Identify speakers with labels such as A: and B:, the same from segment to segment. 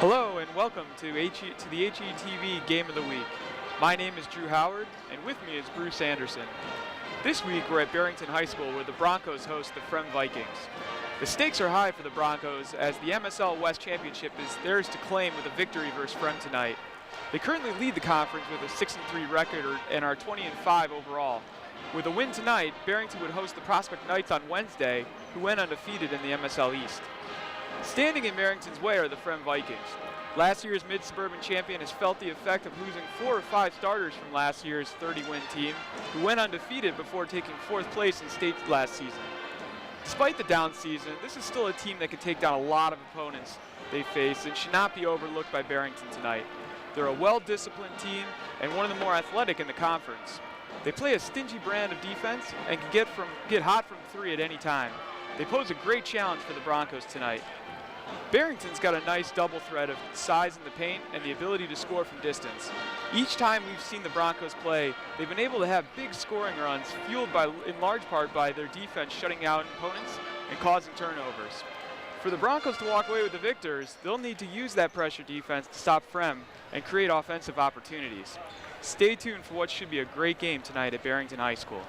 A: Hello and welcome to the HETV Game of the Week. My name is Drew Howard, and with me is Bruce Anderson. This week we're at Barrington High School where the Broncos host the Fremd Vikings. The stakes are high for the Broncos as the MSL West Championship is theirs to claim with a victory versus Fremd tonight. They currently lead the conference with a 6-3 record and are 20-5 overall. With a win tonight, Barrington would host the Prospect Knights on Wednesday, who went undefeated in the MSL East. Standing in Barrington's way are the Fremd Vikings. Last year's mid-suburban champion has felt the effect of losing 4 or 5 starters from last year's 30-win team, who went undefeated before taking 4th place in state last season. Despite the down season, this is still a team that can take down a lot of opponents they face and should not be overlooked by Barrington tonight. They're a well-disciplined team and one of the more athletic in the conference. They play a stingy brand of defense and can get hot from 3 at any time. They pose a great challenge for the Broncos tonight. Barrington's got a nice double threat of size in the paint and the ability to score from distance. Each time we've seen the Broncos play, they've been able to have big scoring runs fueled in large part by their defense shutting out opponents and causing turnovers. For the Broncos to walk away with the victors, they'll need to use that pressure defense to stop Fremd and create offensive opportunities. Stay tuned for what should be a great game tonight at Barrington High School.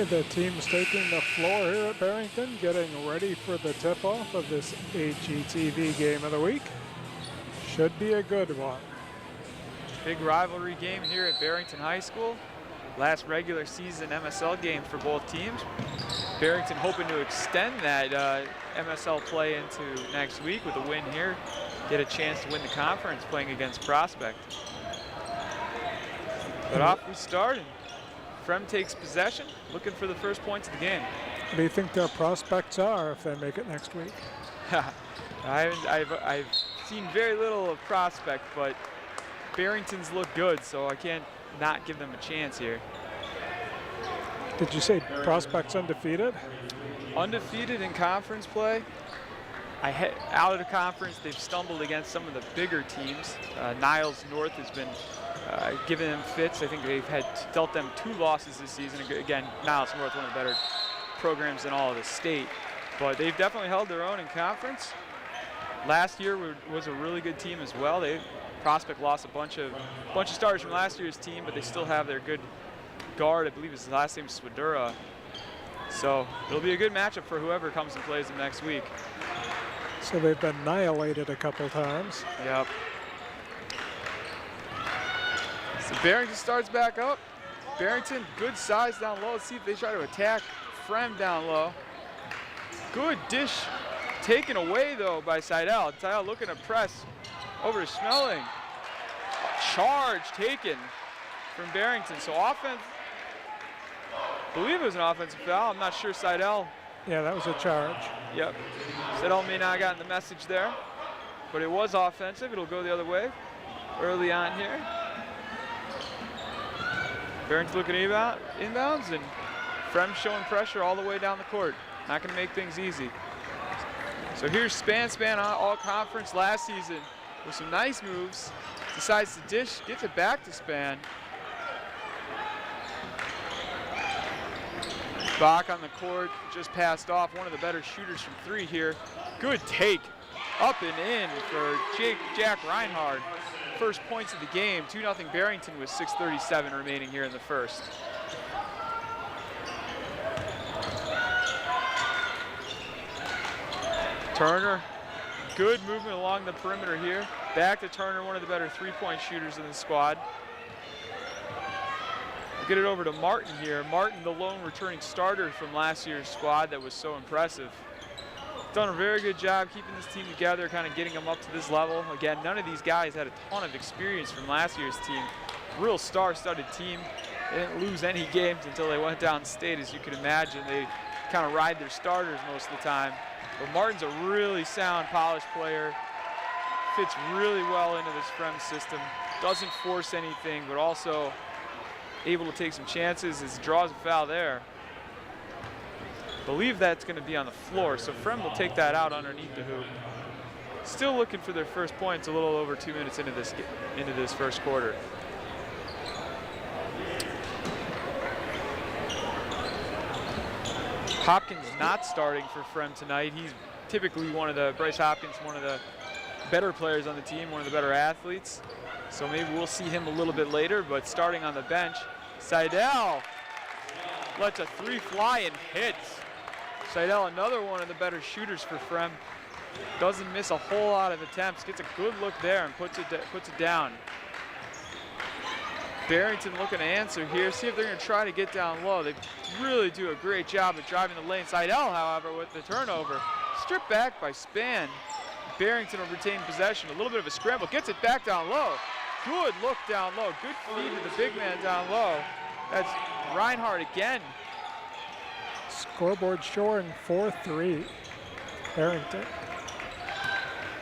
B: The team's taking the floor here at Barrington, getting ready for the tip-off of this HETV Game of the Week. Should be a good one.
A: Big rivalry game here at Barrington High School. Last regular season MSL game for both teams. Barrington hoping to extend that MSL play into next week with a win here. Get a chance to win the conference playing against Prospect. But off we start, and Fremd takes possession, looking for the first points of the game.
B: What do you think their prospects are if they make it next week?
A: I've seen very little of Prospect, but Barrington's look good, so I can't not give them a chance here.
B: Did you say Prospect's undefeated?
A: Undefeated in conference play. Out of the conference, they've stumbled against some of the bigger teams. Niles North has been giving them fits. I think they've dealt them 2 losses this season. Again, Niles North, one of the better programs in all of the state. But they've definitely held their own in conference. Last year was a really good team as well. Prospect lost a bunch of starters from last year's team, but they still have their good guard. I believe his last name is Swadura. So it'll be a good matchup for whoever comes and plays them next week.
B: So they've been annihilated a couple times.
A: Yep. So Barrington starts back up. Barrington, good size down low. Let's see if they try to attack Fremd down low. Good dish taken away though by Seidel. Seidel looking to press over to Schmeling. Charge taken from Barrington. So offense, I believe it was an offensive foul. I'm not sure Seidel.
B: Yeah, that was a charge.
A: Yep. Seidel may not have gotten the message there, but it was offensive. It'll go the other way early on here. Barrington looking inbounds, and Fremd showing pressure all the way down the court. Not going to make things easy. So here's Span all conference last season with some nice moves. Decides to dish, gets it back to Span. Bach on the court, just passed off. One of the better shooters from 3 here. Good take, up and in for Jack Reinhard. First points of the game, 2-0 Barrington with 6:37 remaining here in the first. Turner, good movement along the perimeter here. Back to Turner, one of the better 3-point shooters in the squad. We'll get it over to Martin here. Martin, the lone returning starter from last year's squad that was so impressive. Done a very good job keeping this team together, kind of getting them up to this level. Again, none of these guys had a ton of experience from last year's team. Real star-studded team. They didn't lose any games until they went downstate, as you can imagine. They kind of ride their starters most of the time. But Martin's a really sound, polished player. Fits really well into this Fremd system. Doesn't force anything, but also able to take some chances as he draws a foul there. Believe that's going to be on the floor, so Fremd will take that out underneath the hoop. Still looking for their first points a little over 2 minutes into this first quarter. Hopkins not starting for Fremd tonight. He's typically Bryce Hopkins, one of the better players on the team, one of the better athletes. So maybe we'll see him a little bit later, but starting on the bench, Seidel lets a 3 fly and hits. Seidel, another one of the better shooters for Fremd. Doesn't miss a whole lot of attempts, gets a good look there and puts it down. Barrington looking to answer here, see if they're going to try to get down low. They really do a great job of driving the lane. Seidel, however, with the turnover, stripped back by Span. Barrington will retain possession, a little bit of a scramble, gets it back down low. Good look down low, good feed to the big man down low. That's Reinhardt again.
B: Scoreboard showing 4-3, Barrington.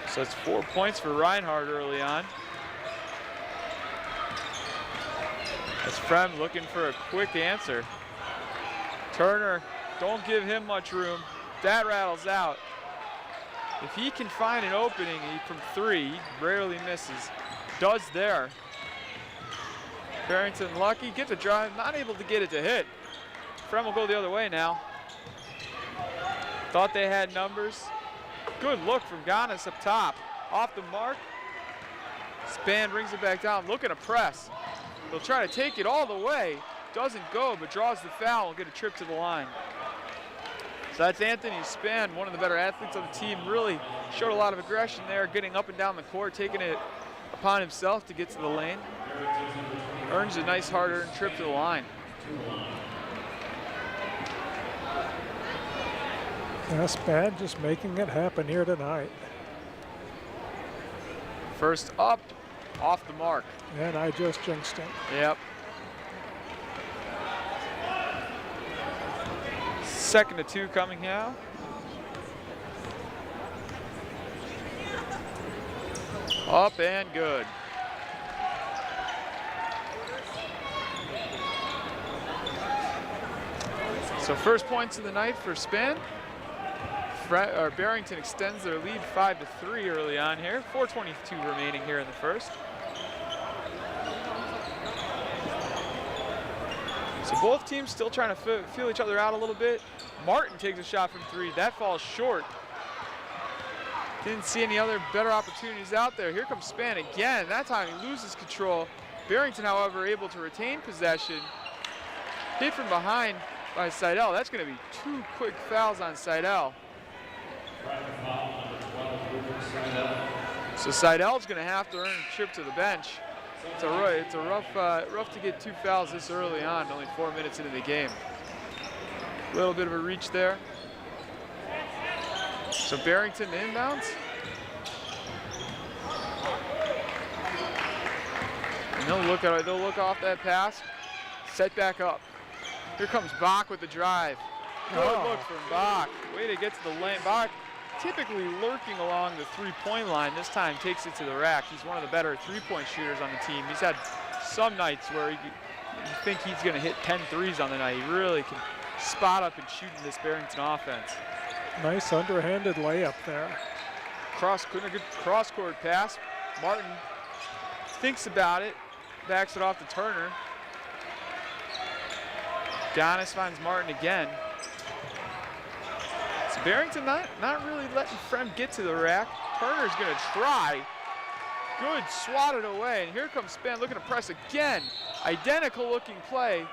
A: So it's 4 points for Reinhardt early on. As Fremd looking for a quick answer. Turner, don't give him much room. That rattles out. If he can find an opening from 3, he rarely misses. Does there. Barrington lucky, gets a drive, not able to get it to hit. Fremd will go the other way now. Thought they had numbers. Good look from Ganis up top. Off the mark. Span brings it back down, looking to press. They'll try to take it all the way. Doesn't go, but draws the foul and get a trip to the line. So that's Anthony Span, one of the better athletes on the team. Really showed a lot of aggression there, getting up and down the court, taking it upon himself to get to the lane. Earns a nice hard-earned trip to the line.
B: That's bad, just making it happen here tonight.
A: First up, off the mark.
B: And I just jinxed him.
A: Yep. Second to 2 coming now. Up and good. So first points of the night for Span. Barrington extends their lead 5-3 early on here. 4:22 remaining here in the first. So both teams still trying to feel each other out a little bit. Martin takes a shot from 3. That falls short. Didn't see any other better opportunities out there. Here comes Span again. That time he loses control. Barrington, however, able to retain possession. Hit from behind by Seidel. That's going to be 2 quick fouls on Seidel. So Seidel's going to have to earn a trip to the bench. It's a rough to get 2 fouls this early on, only 4 minutes into the game. A little bit of a reach there. So Barrington inbounds. And they'll look off that pass, set back up. Here comes Bach with the drive. Good look from Bach. Way to get to the lane. Bach typically lurking along the 3-point line. This time takes it to the rack. He's one of the better 3-point shooters on the team. He's had some nights where you think he's going to hit 10 threes on the night. He really can spot up and shoot in this Barrington offense.
B: Nice underhanded layup there.
A: Good cross-court pass. Martin thinks about it, backs it off to Turner. Donis finds Martin again. So Barrington not really letting Fremd get to the rack. Turner's gonna try. Good, swatted away, and here comes Span looking to press again. Identical looking play.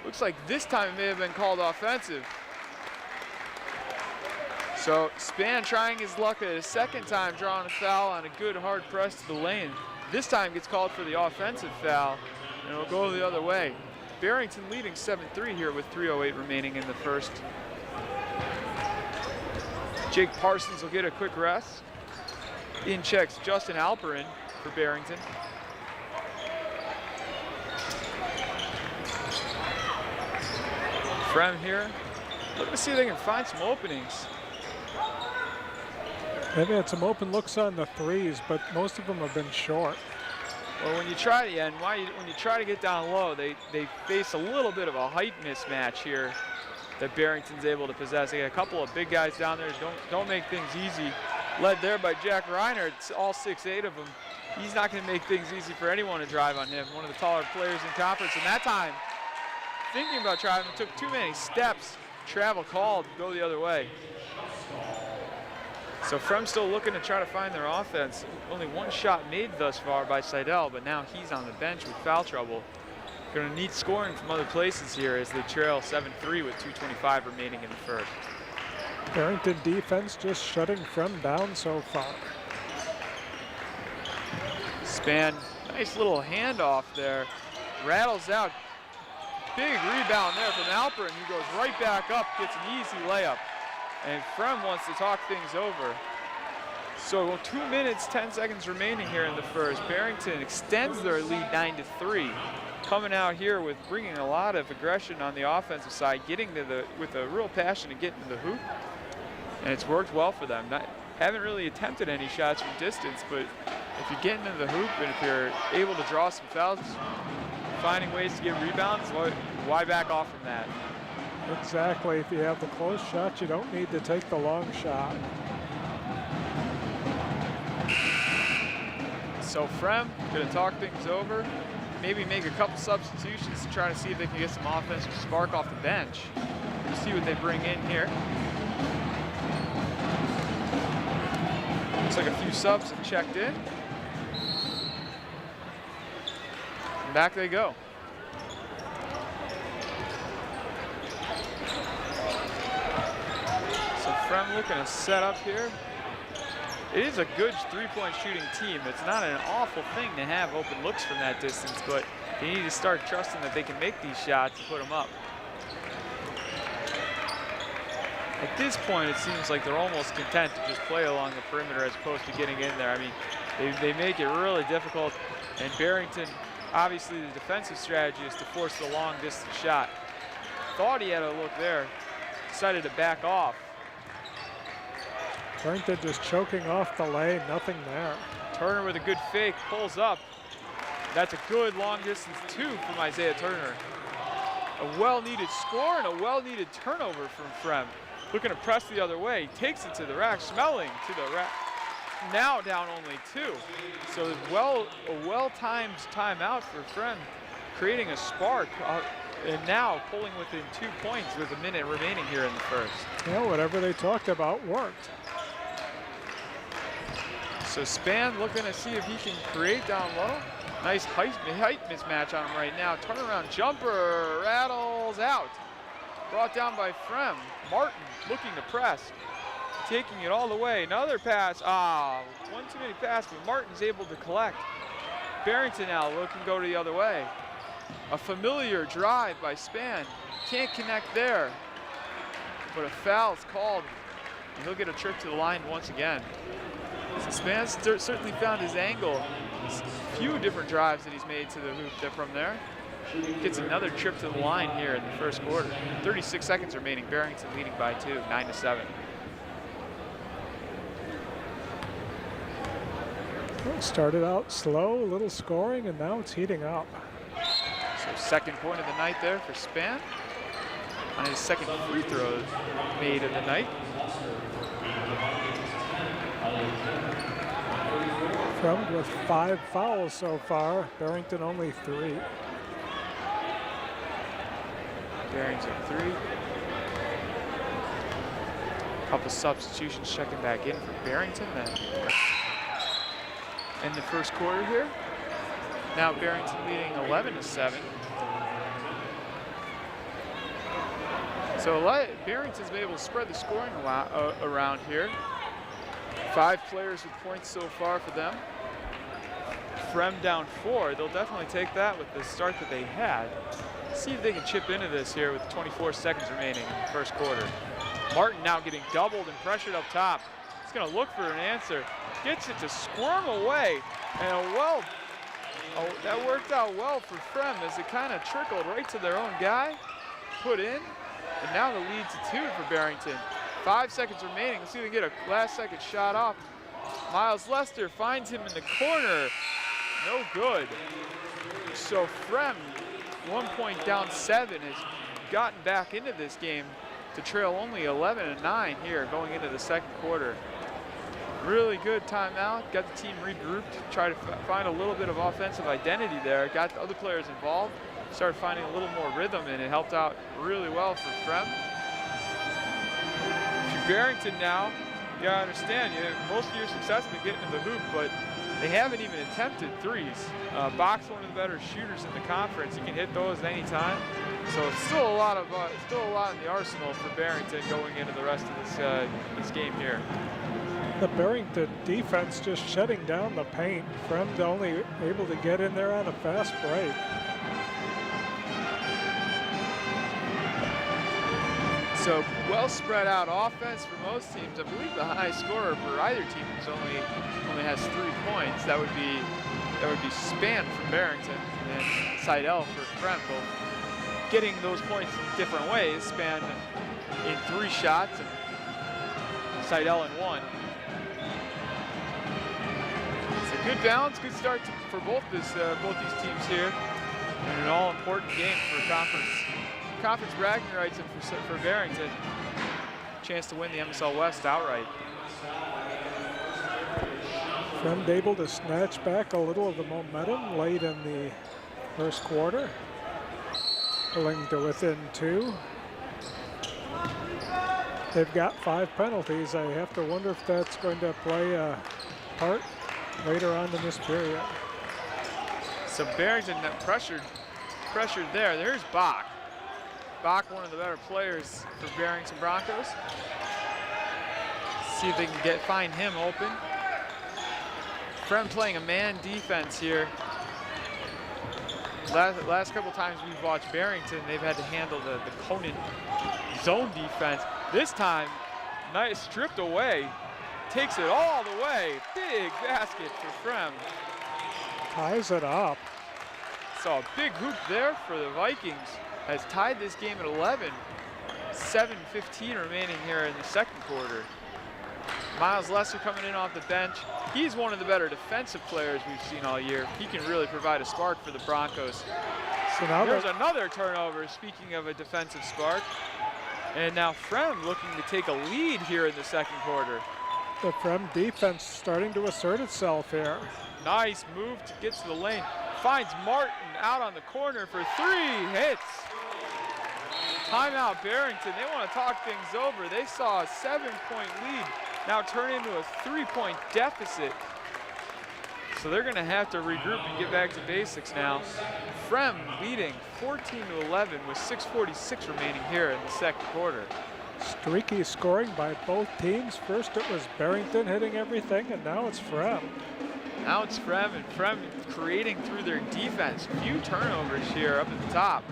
A: Looks like this time it may have been called offensive. So Span trying his luck a second time, drawing a foul on a good hard press to the lane. This time gets called for the offensive foul, and it'll go the other way. Barrington leading 7-3 here with 3:08 remaining in the first. Jake Parsons will get a quick rest. In checks Justin Alperin for Barrington. Fremd here, looking to see if they can find some openings.
B: They've had some open looks on the 3s, but most of them have been short.
A: Well, when you try to get down low, they face a little bit of a height mismatch here that Barrington's able to possess. They got a couple of big guys down there, don't make things easy. Led there by Jack Reiner, it's all 6'8" of them. He's not going to make things easy for anyone to drive on him. One of the taller players in conference, and that time, thinking about driving, took too many steps. Travel called, go the other way. So Fremd still looking to try to find their offense. Only 1 shot made thus far by Seidel, but now he's on the bench with foul trouble. Going to need scoring from other places here as they trail 7-3 with 2:25 remaining in the first.
B: Barrington defense just shutting Fremd down so far.
A: Span, nice little handoff there. Rattles out. Big rebound there from Alperin, who goes right back up, gets an easy layup. And Fremd wants to talk things over. So 2 minutes, 10 seconds remaining here in the first. Barrington extends their lead 9-3. Coming out here with bringing a lot of aggression on the offensive side, getting to with a real passion to get into the hoop. And it's worked well for them. Haven't really attempted any shots from distance, but if you're getting into the hoop and if you're able to draw some fouls, finding ways to get rebounds, why back off from that?
B: Exactly. If you have the close shot, you don't need to take the long shot.
A: So Fremd going to talk things over, maybe make a couple substitutions to try to see if they can get some offensive spark off the bench. We'll see what they bring in here. Looks like a few subs have checked in. And back they go. Fremd looking to set up here. It is a good 3-point shooting team. It's not an awful thing to have open looks from that distance, but they need to start trusting that they can make these shots and put them up. At this point, it seems like they're almost content to just play along the perimeter as opposed to getting in there. I mean, they make it really difficult, and Barrington, obviously the defensive strategy is to force the long distance shot. Thought he had a look there, decided to back off.
B: Barrington just choking off the lane, nothing there.
A: Turner with a good fake, pulls up. That's a good long distance two from Isaiah Turner. A well-needed score and a well-needed turnover from Fremd. Looking to press the other way, takes it to the rack, Schmeling to the rack. Now down only two. So a well-timed timeout for Fremd, creating a spark, and now pulling within 2 points with a minute remaining here in the first.
B: Yeah, whatever they talked about worked.
A: So Span looking to see if he can create down low. Nice height mismatch on him right now. Turnaround jumper, rattles out. Brought down by Fremd. Martin looking to press, taking it all the way. Another pass, one too many passes, but Martin's able to collect. Barrington now looking to go the other way. A familiar drive by Span. Can't connect there, but a foul's called. And he'll get a trip to the line once again. So Span's certainly found his angle. There's a few different drives that he's made to the hoop from there. Gets another trip to the line here in the first quarter. 36 seconds remaining. Barrington leading by 2, 9-7.
B: Well, started out slow, a little scoring, and now it's heating up.
A: So second point of the night there for Span. On his second free throw made of the night.
B: Fremd with 5 fouls so far. Barrington only 3.
A: Barrington 3. Couple substitutions checking back in for Barrington then. In the first quarter here. Now Barrington leading 11-7. So Barrington's been able to spread the scoring around here. 5 players with points so far for them. Fremd down 4. They'll definitely take that with the start that they had. See if they can chip into this here with 24 seconds remaining in the first quarter. Martin now getting doubled and pressured up top. He's going to look for an answer. Gets it to squirm away. And that worked out well for Fremd as it kind of trickled right to their own guy. Put in. And now the lead to 2 for Barrington. 5 seconds remaining. Let's see if we can get a last-second shot off. Miles Lester finds him in the corner. No good. So Fremd, 1 point down 7, has gotten back into this game to trail only 11-9 here going into the second quarter. Really good timeout. Got the team regrouped. Try to find a little bit of offensive identity there. Got the other players involved. Started finding a little more rhythm, and it helped out really well for Fremd. Barrington now, you gotta understand, most of your success has been getting to the hoop, but they haven't even attempted threes. Bach's one of the better shooters in the conference. He can hit those at any time. So it's still a lot in the arsenal for Barrington going into the rest of this game here.
B: The Barrington defense just shutting down the paint. Fremd only able to get in there on a fast break.
A: So well spread out offense for most teams. I believe the high scorer for either team is only has 3 points. That would be Span from Barrington and then Seidel for Fremd. Both getting those points in different ways. Span in 3 shots and Seidel in 1. It's a good balance, good start for both these teams here, and an all-important game for conference bragging rights and for Barrington. Chance to win the MSL West outright.
B: Fremd able to snatch back a little of the momentum late in the first quarter, pulling to within 2. They've got 5 penalties. I have to wonder if that's going to play a part later on in this period.
A: So Barrington pressured there. There's Bach. Bach, one of the better players for Barrington Broncos. See if they can find him open. Fremd playing a man defense here. Last couple times we've watched Barrington, they've had to handle the Conan zone defense. This time, nice stripped away. Takes it all the way. Big basket for Fremd.
B: Ties it up.
A: So a big hoop there for the Vikings. Has tied this game at 11. 7:15 remaining here in the second quarter. Miles Lesser coming in off the bench. He's one of the better defensive players we've seen all year. He can really provide a spark for the Broncos.
B: So now
A: there's another turnover, speaking of a defensive spark. And now Fremd looking to take a lead here in the second quarter.
B: the Fremd defense starting to assert itself here.
A: Nice move to get to the lane. Finds Martin out on the corner for three. Hits. Timeout Barrington. They want to talk things over. They saw a 7-point lead now turn into a 3-point deficit. So they're going to have to regroup and get back to basics now. Fremd leading 14-11 with 6:46 remaining here in the second quarter.
B: Streaky scoring by both teams. First it was Barrington hitting everything, and now it's Fremd.
A: Now it's Fremd, and Fremd creating through their defense. Few turnovers here up at the top.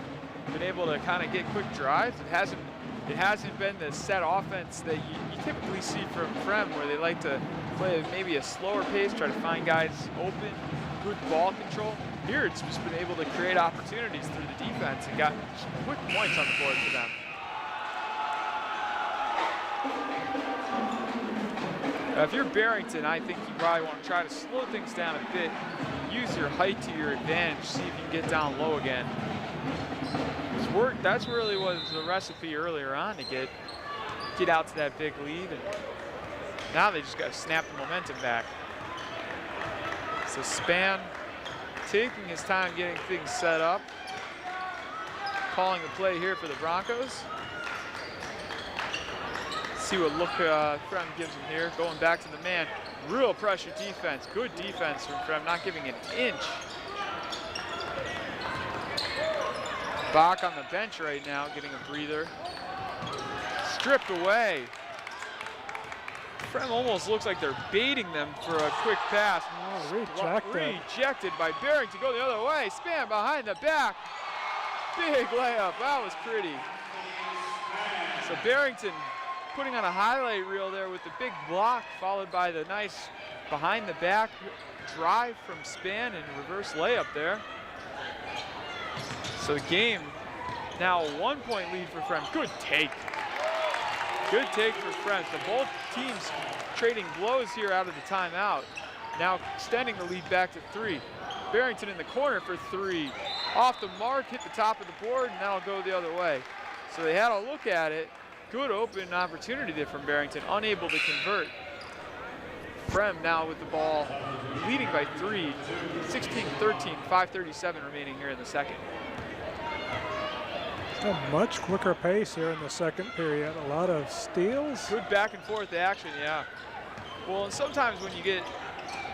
A: Been able to kind of get quick drives. It hasn't been the set offense that you typically see from Fremd, where they like to play maybe a slower pace, try to find guys open, good ball control. Here it's just been able to create opportunities through the defense and got quick points on the board for them. If you're Barrington, I think you probably want to try to slow things down a bit, use your height to your advantage, see if you can get down low again. That's really was the recipe earlier on to get out to that big lead, and now they just got to snap the momentum back. So Span taking his time getting things set up, calling the play here for the Broncos. See what look Fremd gives him here. Going back to the man. Real pressure defense. Good defense from Fremd, not giving an inch. Bach on the bench right now, getting a breather. Stripped away. Fremd almost looks like they're baiting them for a quick pass. Rejected by Barrington. Go the other way. Span behind the back. Big layup. That was pretty. So Barrington putting on a highlight reel there with the big block, followed by the nice behind the back drive from Span and reverse layup there. So the game now a 1-point lead for Fremd. Good take. Good take for Fremd. So both teams trading blows here out of the timeout. Now extending the lead back to 3. Barrington in the corner for 3. Off the mark, hit the top of the board, and that'll go the other way. So they had a look at it. Good open opportunity there from Barrington, unable to convert. Fremd now with the ball, leading by 3, 16-13, 5:37 remaining here in the second.
B: A much quicker pace here in the second period. A lot of steals.
A: Good back and forth action, yeah. Well, and sometimes when you get,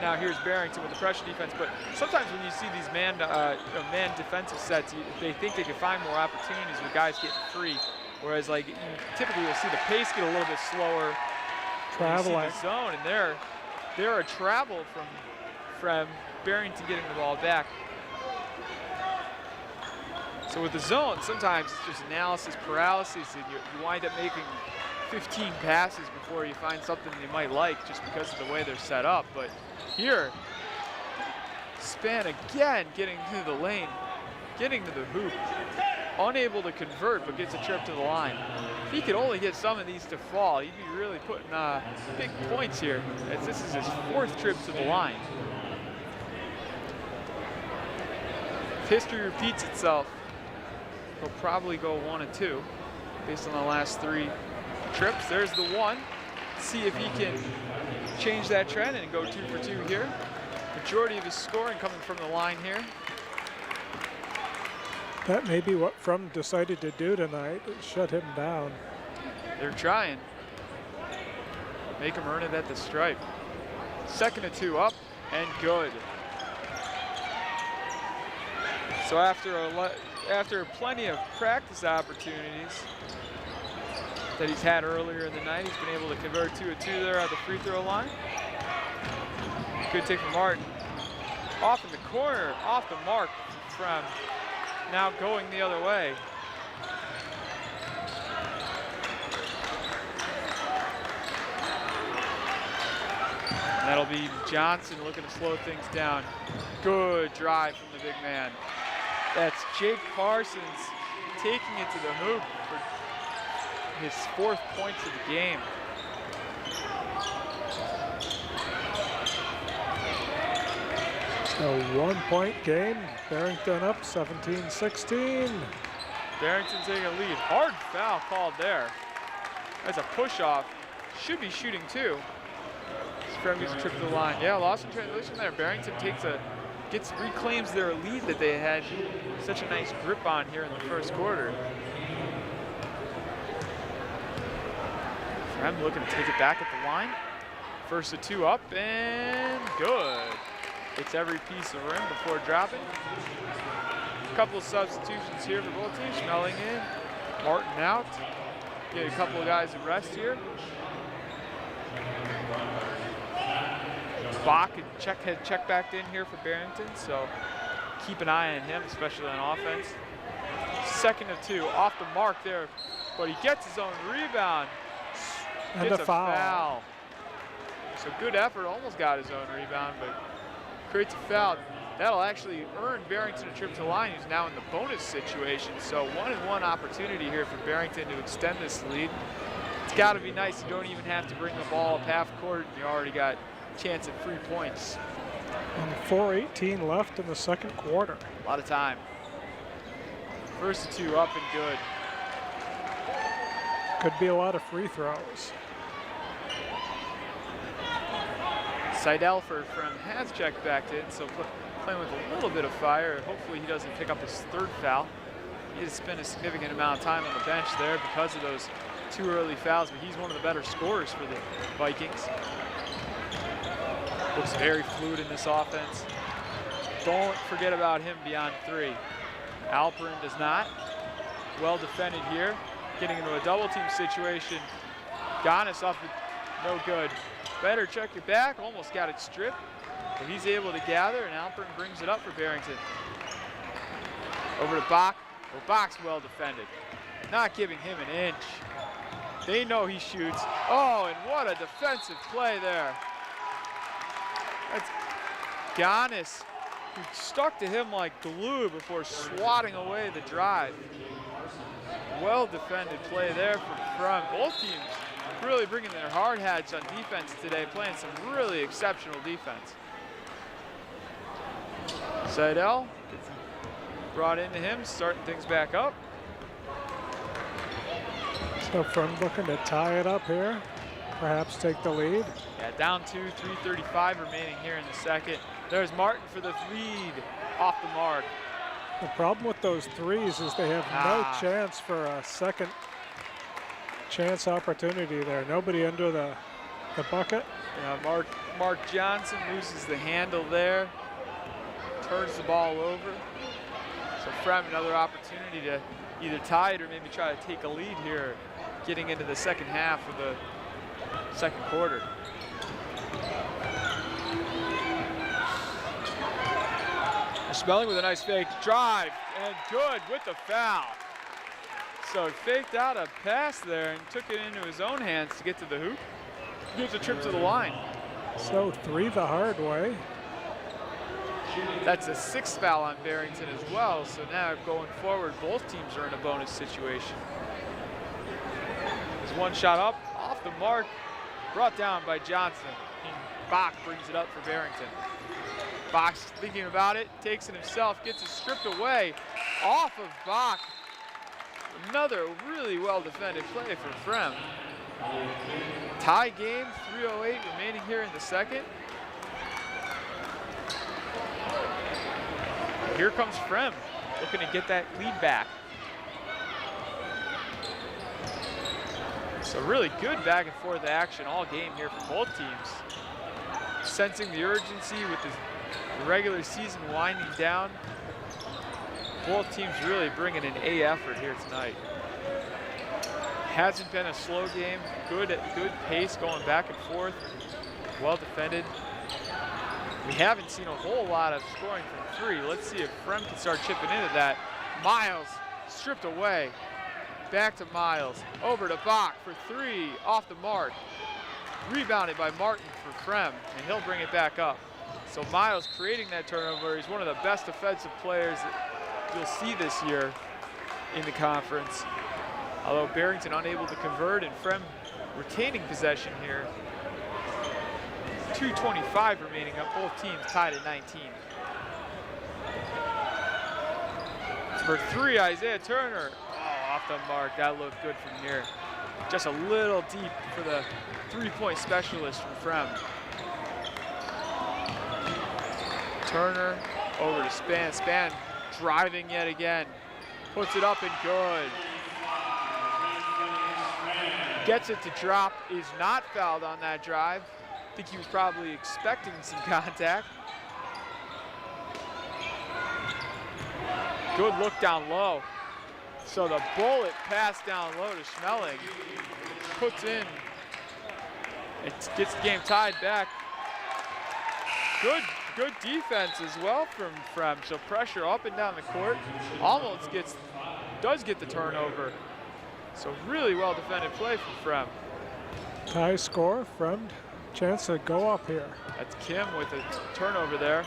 A: now here's Barrington with the pressure defense, but sometimes when you see these man defensive sets, they think they can find more opportunities with guys getting free. Whereas, like, typically you'll see the pace get a little bit slower.
B: Traveling.
A: The zone, and they're a travel from Barrington getting the ball back. So with the zone, sometimes it's just analysis paralysis, and you wind up making 15 passes before you find something you might like just because of the way they're set up. But here, Span again getting to the lane, getting to the hoop. Unable to convert, but gets a trip to the line. If he could only get some of these to fall, he'd be really putting big points here, as this is his 4th trip to the line. If history repeats itself, he'll probably go 1 and 2 based on the last 3 trips. There's the 1. See if he can change that trend and go 2 for 2 here. Majority of his scoring coming from the line here.
B: That may be what Fremd decided to do tonight, shut him down.
A: They're trying. Make him earn it at the stripe. 2nd and 2 up, and good. So after plenty of practice opportunities that he's had earlier in the night, he's been able to convert 2 of 2 there at the free throw line. Good take from Martin. Off in the corner, off the mark from now going the other way. That'll be Johnson looking to slow things down. Good drive from the big man. That's Jake Parsons taking it to the hoop for his 4th points of the game.
B: So 1-point game. Barrington up 17-16.
A: Barrington taking a lead. Hard foul called there. That's a push-off. Should be shooting too. Fremd gets a trip to the line. Yeah, lost in translation there. Barrington reclaims their lead that they had such a nice grip on here in the first quarter. Fremd looking to take it back at the line. First of 2 up and good. Gets every piece of rim before dropping. A couple of substitutions here for both teams. Snelling in, Martin out. Get a couple of guys at rest here. Bach had check back in here for Barrington, so keep an eye on him, especially on offense. 2nd of 2, off the mark there, but he gets his own rebound.
B: And
A: gets
B: a foul.
A: So good effort, almost got his own rebound, but creates a foul. That'll actually earn Barrington a trip to the line, who's now in the bonus situation. So 1-and-1 opportunity here for Barrington to extend this lead. It's got to be nice. You don't even have to bring the ball up half court, and you already got a chance at 3 points.
B: And 4:18 left in the 2nd quarter.
A: A lot of time. First of 2 up and good.
B: Could be a lot of free throws.
A: Seidel for Fremd has checked back in, so playing with a little bit of fire. Hopefully he doesn't pick up his 3rd foul. He has spent a significant amount of time on the bench there because of those 2 early fouls, but he's one of the better scorers for the Vikings. Looks very fluid in this offense. Don't forget about him beyond 3. Alperin does not. Well defended here. Getting into a double team situation. Giannis off the, no good. Better check it back, almost got it stripped. But he's able to gather, and Alperin brings it up for Barrington. Over to Bach. Well, Bach's well defended. Not giving him an inch. They know he shoots. Oh, and what a defensive play there. That's Giannis, who stuck to him like glue before swatting away the drive. Well defended play there from Fremd. Both teams really bringing their hard hats on defense today, playing some really exceptional defense. Seidel gets brought into him, starting things back up.
B: So Fremd looking to tie it up here, perhaps take the lead.
A: Yeah, down 2, 3:35 remaining here in the 2nd. There's Martin for the lead, off the mark.
B: The problem with those threes is they have no chance for a second chance opportunity there. Nobody under the bucket.
A: Yeah, Mark Johnson loses the handle there, turns the ball over. So Fremd another opportunity to either tie it or maybe try to take a lead here, getting into the 2nd half of the 2nd quarter. Smelling with a nice fake drive, and good with the foul. So he faked out a pass there and took it into his own hands to get to the hoop. Gives a trip to the line.
B: So 3 the hard way.
A: That's a 6th foul on Barrington as well. So now going forward, both teams are in a bonus situation. There's one shot up, off the mark, brought down by Johnson. And Bach brings it up for Barrington. Bach's thinking about it, takes it himself, gets it stripped away off of Bach. Another really well defended play for Fremd. Tie game, 3:08 remaining here in the 2nd. Here comes Fremd, looking to get that lead back. So really good back and forth action all game here for both teams. Sensing the urgency with the regular season winding down. Both teams really bringing an A effort here tonight. Hasn't been a slow game. Good pace going back and forth. Well defended. We haven't seen a whole lot of scoring from 3. Let's see if Fremd can start chipping into that. Miles stripped away. Back to Miles. Over to Bach for 3. Off the mark. Rebounded by Martin for Fremd, and he'll bring it back up. So Miles creating that turnover. He's one of the best defensive players that you'll see this year in the conference. Although Barrington unable to convert and Fremd retaining possession here. 2:25 remaining up, both teams tied at 19. For three, Isaiah Turner. Oh, off the mark, that looked good from here. Just a little deep for the three-point specialist from Fremd. Turner over to Span. Span driving yet again. Puts it up and good. Gets it to drop, is not fouled on that drive. I think he was probably expecting some contact. Good look down low. So the bullet pass down low to Schmeling. Puts in. It gets the game tied back. Good defense as well from Fremd. So pressure up and down the court. Almost does get the turnover. So really well defended play from Fremd.
B: Tie score, Fremd. Chance to go up here.
A: That's Kim with a turnover there.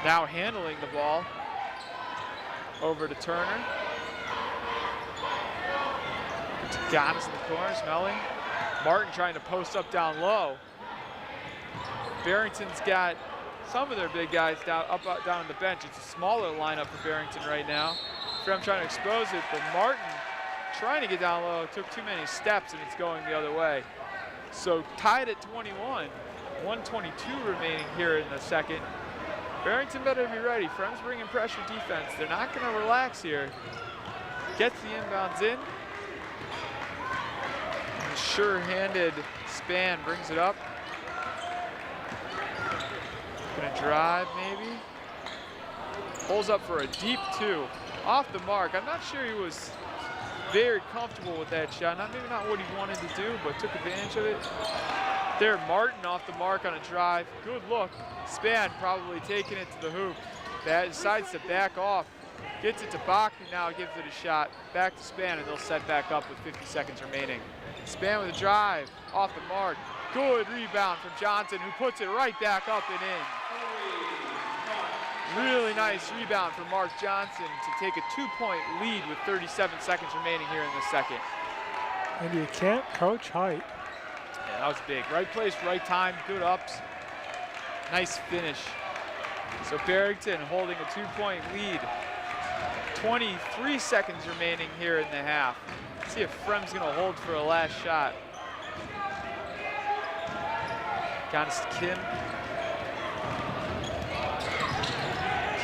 A: Now handling the ball. Over to Turner. To Giannis in the corner, Schmeling. Martin trying to post up down low. Barrington's got some of their big guys down on the bench. It's a smaller lineup for Barrington right now. Fremd trying to expose it, but Martin trying to get down low, took too many steps and it's going the other way. So tied at 21, 1:22 remaining here in the second. Barrington better be ready. Fremd's bringing pressure defense. They're not going to relax here. Gets the inbounds in. And sure-handed Span brings it up. Gonna drive maybe. Pulls up for a deep two. Off the mark. I'm not sure he was very comfortable with that shot. Maybe not what he wanted to do, but took advantage of it. There, Martin off the mark on a drive. Good look. Span probably taking it to the hoop. Decides to back off. Gets it to Bach, who now gives it a shot. Back to Span, and they'll set back up with 50 seconds remaining. Span with a drive, off the mark. Good rebound from Johnson, who puts it right back up and in. Really nice rebound from Mark Johnson to take a 2-point lead with 37 seconds remaining here in the second.
B: And you can't coach height.
A: Yeah, that was big. Right place, right time, good ups. Nice finish. So Barrington holding a 2-point lead. 23 seconds remaining here in the half. Let's see if Fremd's gonna hold for a last shot. Giannis to Kim.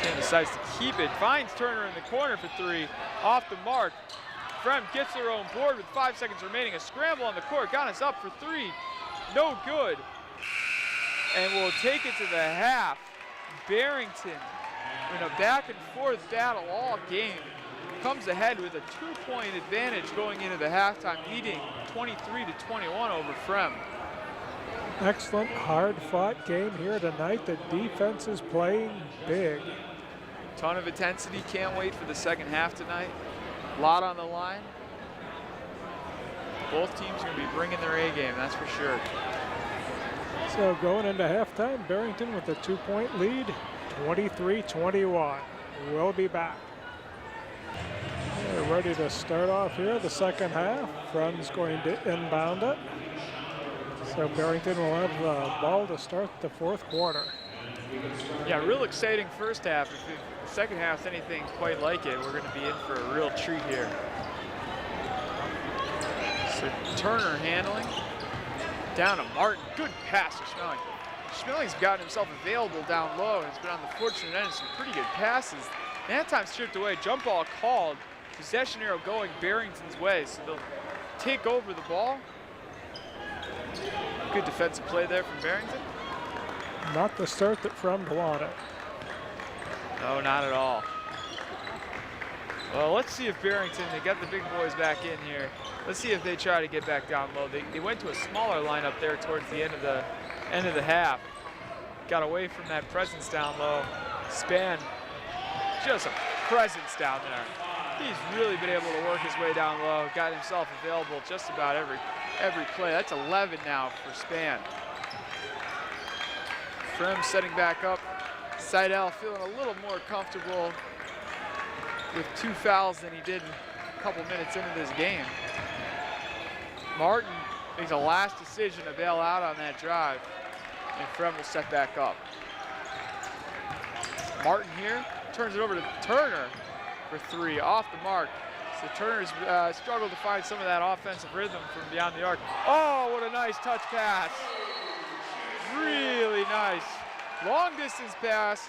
A: Kim decides to keep it. Finds Turner in the corner for three. Off the mark. Fremd gets their own board with 5 seconds remaining. A scramble on the court. Giannis up for three. No good. And we'll take it to the half. Barrington, in a back and forth battle all game, comes ahead with a 2-point advantage going into the halftime, leading 23-21 over Fremd.
B: Excellent, hard-fought game here tonight. The defense is playing big.
A: Ton of intensity. Can't wait for the second half tonight. A lot on the line. Both teams are going to be bringing their A game, that's for sure.
B: So going into halftime, Barrington with a 2-point lead, 23-21. We'll be back. We're ready to start off here the second half. Fremd's going to inbound it. So Barrington will have the ball to start the fourth quarter.
A: Yeah, real exciting first half. If the second half's anything quite like it, we're going to be in for a real treat here. So Turner handling. Down to Martin. Good pass to Schmeling. Schmeling's gotten himself available down low and has been on the fortunate end of some pretty good passes. That time stripped away. Jump ball called. Possession arrow going Barrington's way. So they'll take over the ball. Good defensive play there from Barrington.
B: Not the start that Fremd wanted.
A: No, not at all. Well, let's see if Barrington, they got the big boys back in here. Let's see if they try to get back down low. They went to a smaller lineup there towards the end of the half. Got away from that presence down low. Span, just a presence down there. He's really been able to work his way down low. Got himself available just about every every play. That's 11 now for Span. Fremd setting back up. Seidel feeling a little more comfortable with 2 fouls than he did a couple minutes into this game. Martin makes a last decision to bail out on that drive, and Fremd will set back up. Martin here turns it over to Turner for 3, off the mark. So Turner's struggled to find some of that offensive rhythm from beyond the arc. Oh, what a nice touch pass. Really nice. Long distance pass,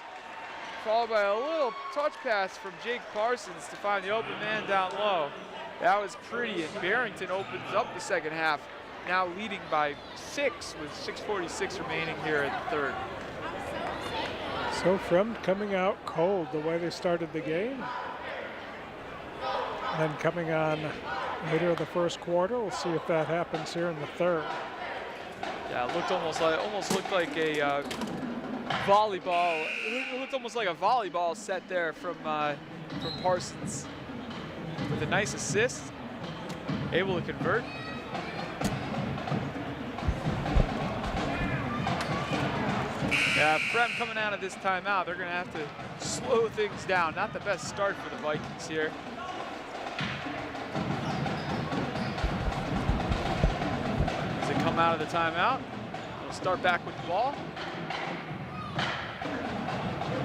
A: followed by a little touch pass from Jake Parsons to find the open man down low. That was pretty, and Barrington opens up the second half, now leading by 6 with 6:46 remaining here in the third.
B: So Fremd coming out cold the way they started the game. Then coming on later in the first quarter, we'll see if that happens here in the third.
A: Yeah, it looked almost looked like a volleyball. It looked almost like a volleyball set there from Parsons, with a nice assist, able to convert. Yeah, Fremd coming out of this timeout, they're going to have to slow things down. Not the best start for the Vikings here. As they come out of the timeout, they'll start back with the ball.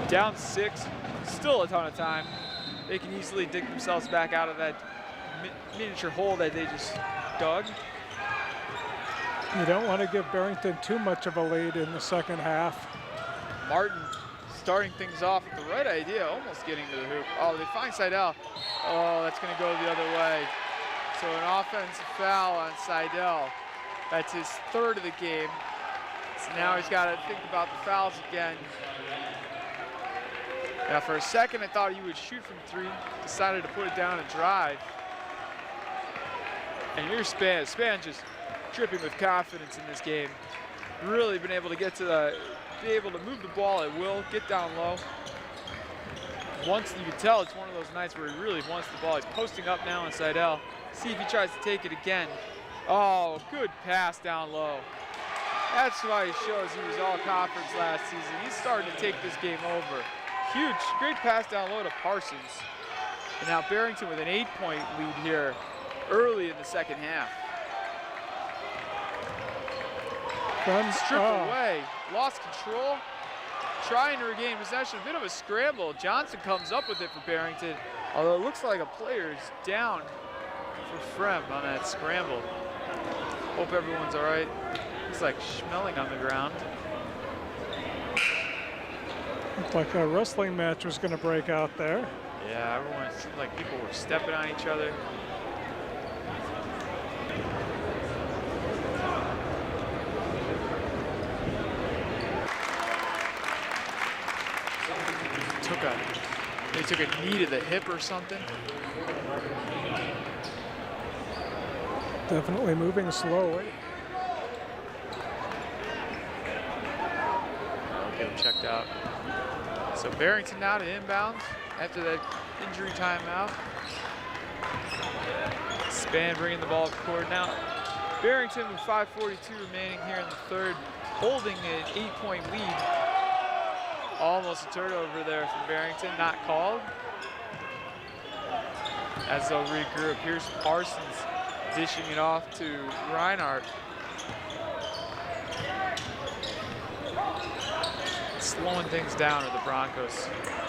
A: Down 6, still a ton of time. They can easily dig themselves back out of that miniature hole that they just dug.
B: You don't want to give Barrington too much of a lead in the second half.
A: Martin starting things off with the right idea, almost getting to the hoop. Oh, they find Seidel. Oh, that's going to go the other way. So an offensive foul on Seidel. That's his 3rd of the game. So now he's got to think about the fouls again. Now for a second I thought he would shoot from 3, decided to put it down and drive. And here's Span. Span just dripping with confidence in this game. Really been able to get to be able to move the ball at will, get down low. Once you can tell it's one of those nights where he really wants the ball. He's posting up now on Seidel. See if he tries to take it again. Oh, good pass down low. That's why he shows he was all conference last season. He's starting to take this game over. Huge, great pass down low to Parsons. And now Barrington with an 8-point lead here early in the second half. Strip away, lost control, trying to regain possession, a bit of a scramble. Johnson comes up with it for Barrington, although it looks like a player is down for Fremd on that scramble. Hope everyone's all right. Looks like Schmeling on the ground.
B: Looked like a wrestling match was going to break out there.
A: Yeah, everyone, it seemed like people were stepping on each other. They took a knee to the hip or something.
B: Definitely moving slowly.
A: I'll get him checked out. So Barrington now to inbound after that injury timeout. Span bringing the ball up court now. Barrington with 5:42 remaining here in the third, holding an 8-point lead. Almost a turnover there from Barrington, not called. As they'll regroup, here's Parsons dishing it off to Reinhardt. Slowing things down are the Broncos.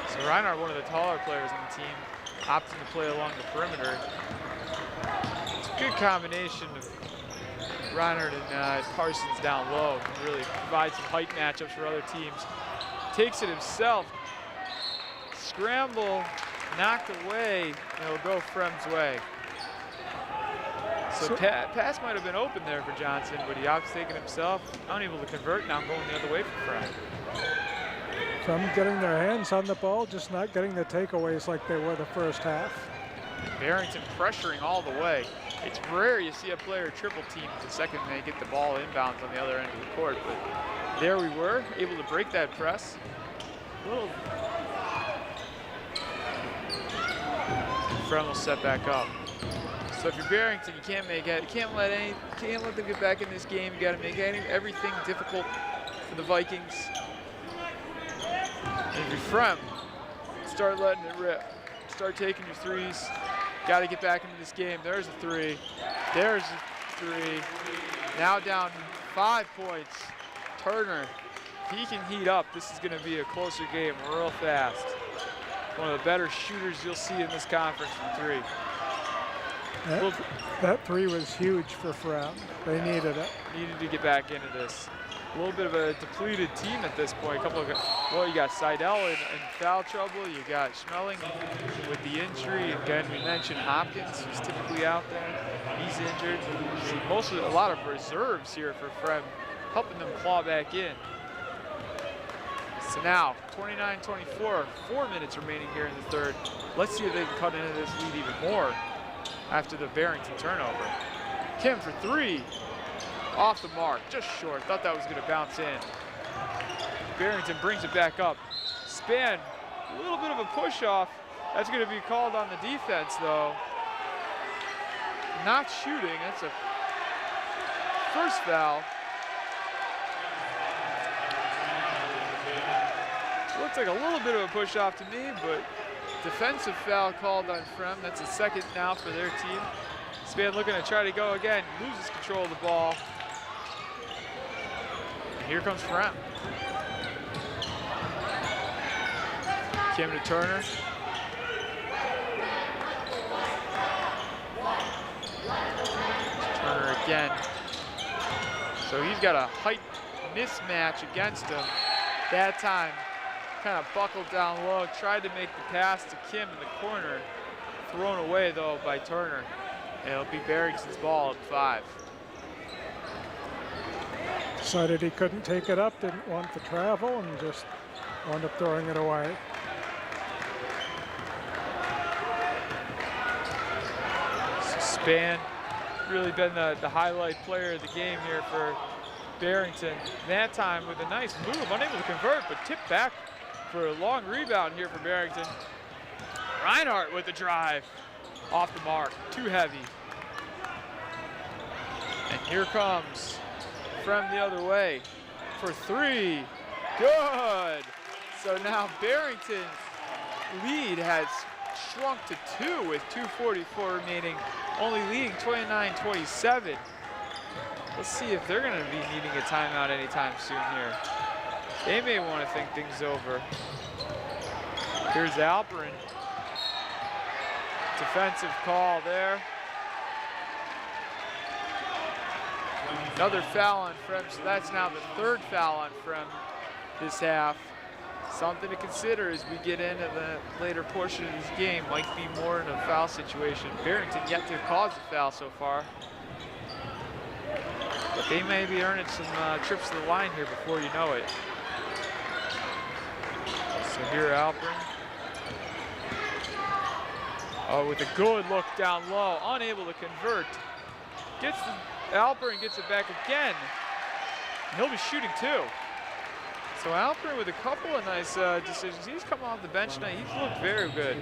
A: So Reinhardt, one of the taller players on the team, opting to play along the perimeter. It's a good combination of Reinhardt and Parsons down low. Can really provide some height matchups for other teams. Takes it himself. Scramble, knocked away, and it'll go Fremd's way. So pass might have been open there for Johnson, but he opts taking himself. Unable to convert, now going the other way for Fremd.
B: Fremd getting their hands on the ball, just not getting the takeaways like they were the first half.
A: Barrington pressuring all the way. It's rare you see a player triple team the second they get the ball inbounds on the other end of the court, but there we were, able to break that press. Fremd will set back up. So if you're Barrington, you can't make it. You can't let them get back in this game. You got to make everything difficult for the Vikings. And if you're Fremd, start letting it rip. Start taking your threes. Got to get back into this game. There's a three. There's a three. Now down 5 points. Turner, if he can heat up, this is going to be a closer game real fast. One of the better shooters you'll see in this conference from three.
B: That three was huge for Fremd. They needed it.
A: Needed to get back into this. A little bit of a depleted team at this point. Well, you got Seidel in foul trouble. You got Schmeling with the injury. Again, we mentioned Hopkins, who's typically out there. He's injured. See a lot of reserves here for Fremd, helping them claw back in. So now, 29-24, 4 minutes remaining here in the third. Let's see if they can cut into this lead even more after the Barrington turnover. Kim for three. Off the mark, just short. Thought that was going to bounce in. Barrington brings it back up. Span, a little bit of a push off. That's going to be called on the defense, though. Not shooting. That's a first foul. Looks like a little bit of a push off to me, but defensive foul called on Fremd. That's a second now for their team. Span looking to try to go again. Loses control of the ball. Here comes Fremd. Kim to Turner. Turner again. So he's got a height mismatch against him. That time, kind of buckled down low, tried to make the pass to Kim in the corner. Thrown away though by Turner. And it'll be Barrington's ball at 5.
B: Decided he couldn't take it up, didn't want to travel, and just wound up throwing it away.
A: So Span really been the highlight player of the game here for Barrington. That time with a nice move, unable to convert, but tipped back for a long rebound here for Barrington. Reinhardt with the drive. Off the mark, too heavy. And here comes Fremd the other way for three. Good. So now Barrington lead has shrunk to 2 with 2:44 remaining, only leading 29-27. Let's see if they're going to be needing a timeout anytime soon here. They may want to think things over. Here's Alperin. Defensive call there. Another foul on Fremd, so that's now the third foul on Fremd this half. Something to consider as we get into the later portion of this game. Might be more in a foul situation. Barrington yet to cause a foul so far. But they may be earning some trips to the line here before you know it. So here Alperin. Oh, with a good look down low, unable to convert. Alperin gets it back again. And he'll be shooting too. So Alperin with a couple of nice decisions. He's come off the bench tonight. He's looked very good.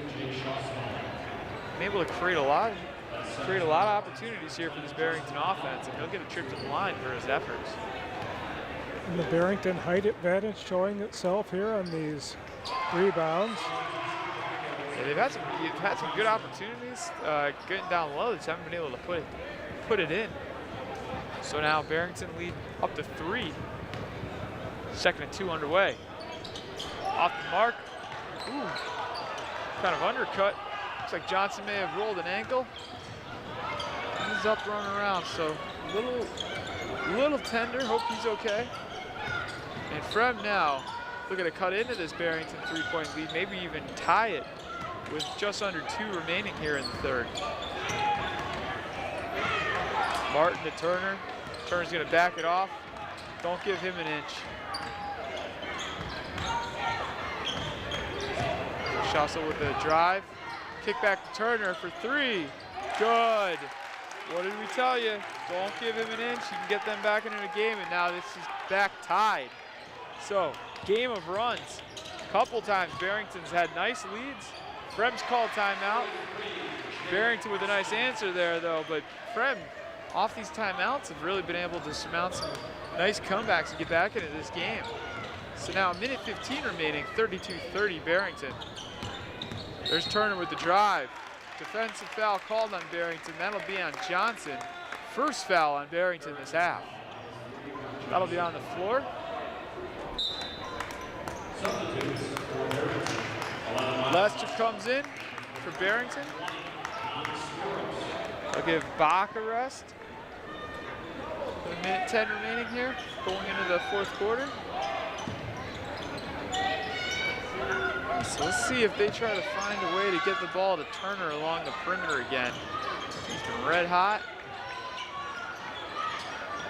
A: Been able to create a lot of opportunities here for this Barrington offense, and he'll get a trip to the line for his efforts.
B: And the Barrington height advantage showing itself here on these rebounds.
A: Yeah, they've had some good opportunities getting down low. They just haven't been able to put it in. So now Barrington lead up to 3. Second and 2 underway. Off the mark. Ooh, kind of undercut. Looks like Johnson may have rolled an ankle. He's up running around, so little tender. Hope he's okay. And Fremd now looking to cut into this Barrington 3-point lead, maybe even tie it with just under 2 remaining here in the third. Martin to Turner. Turner's gonna back it off. Don't give him an inch. Schossel with the drive. Kick back to Turner for 3. Good. What did we tell you? Don't give him an inch. You can get them back into the game, and now this is back tied. So, game of runs. Couple times Barrington's had nice leads. Fremd's called timeout. Barrington with a nice answer there, though, but Fremd, off these timeouts, have really been able to surmount some nice comebacks and get back into this game. So now, a minute 15 remaining, 32-30 Barrington. There's Turner with the drive. Defensive foul called on Barrington. That'll be on Johnson. First foul on Barrington this half. That'll be on the floor. Lester comes in for Barrington. They'll give Bach a rest. A minute 10 remaining here, going into the fourth quarter. So let's see if they try to find a way to get the ball to Turner along the perimeter again. He's been red hot.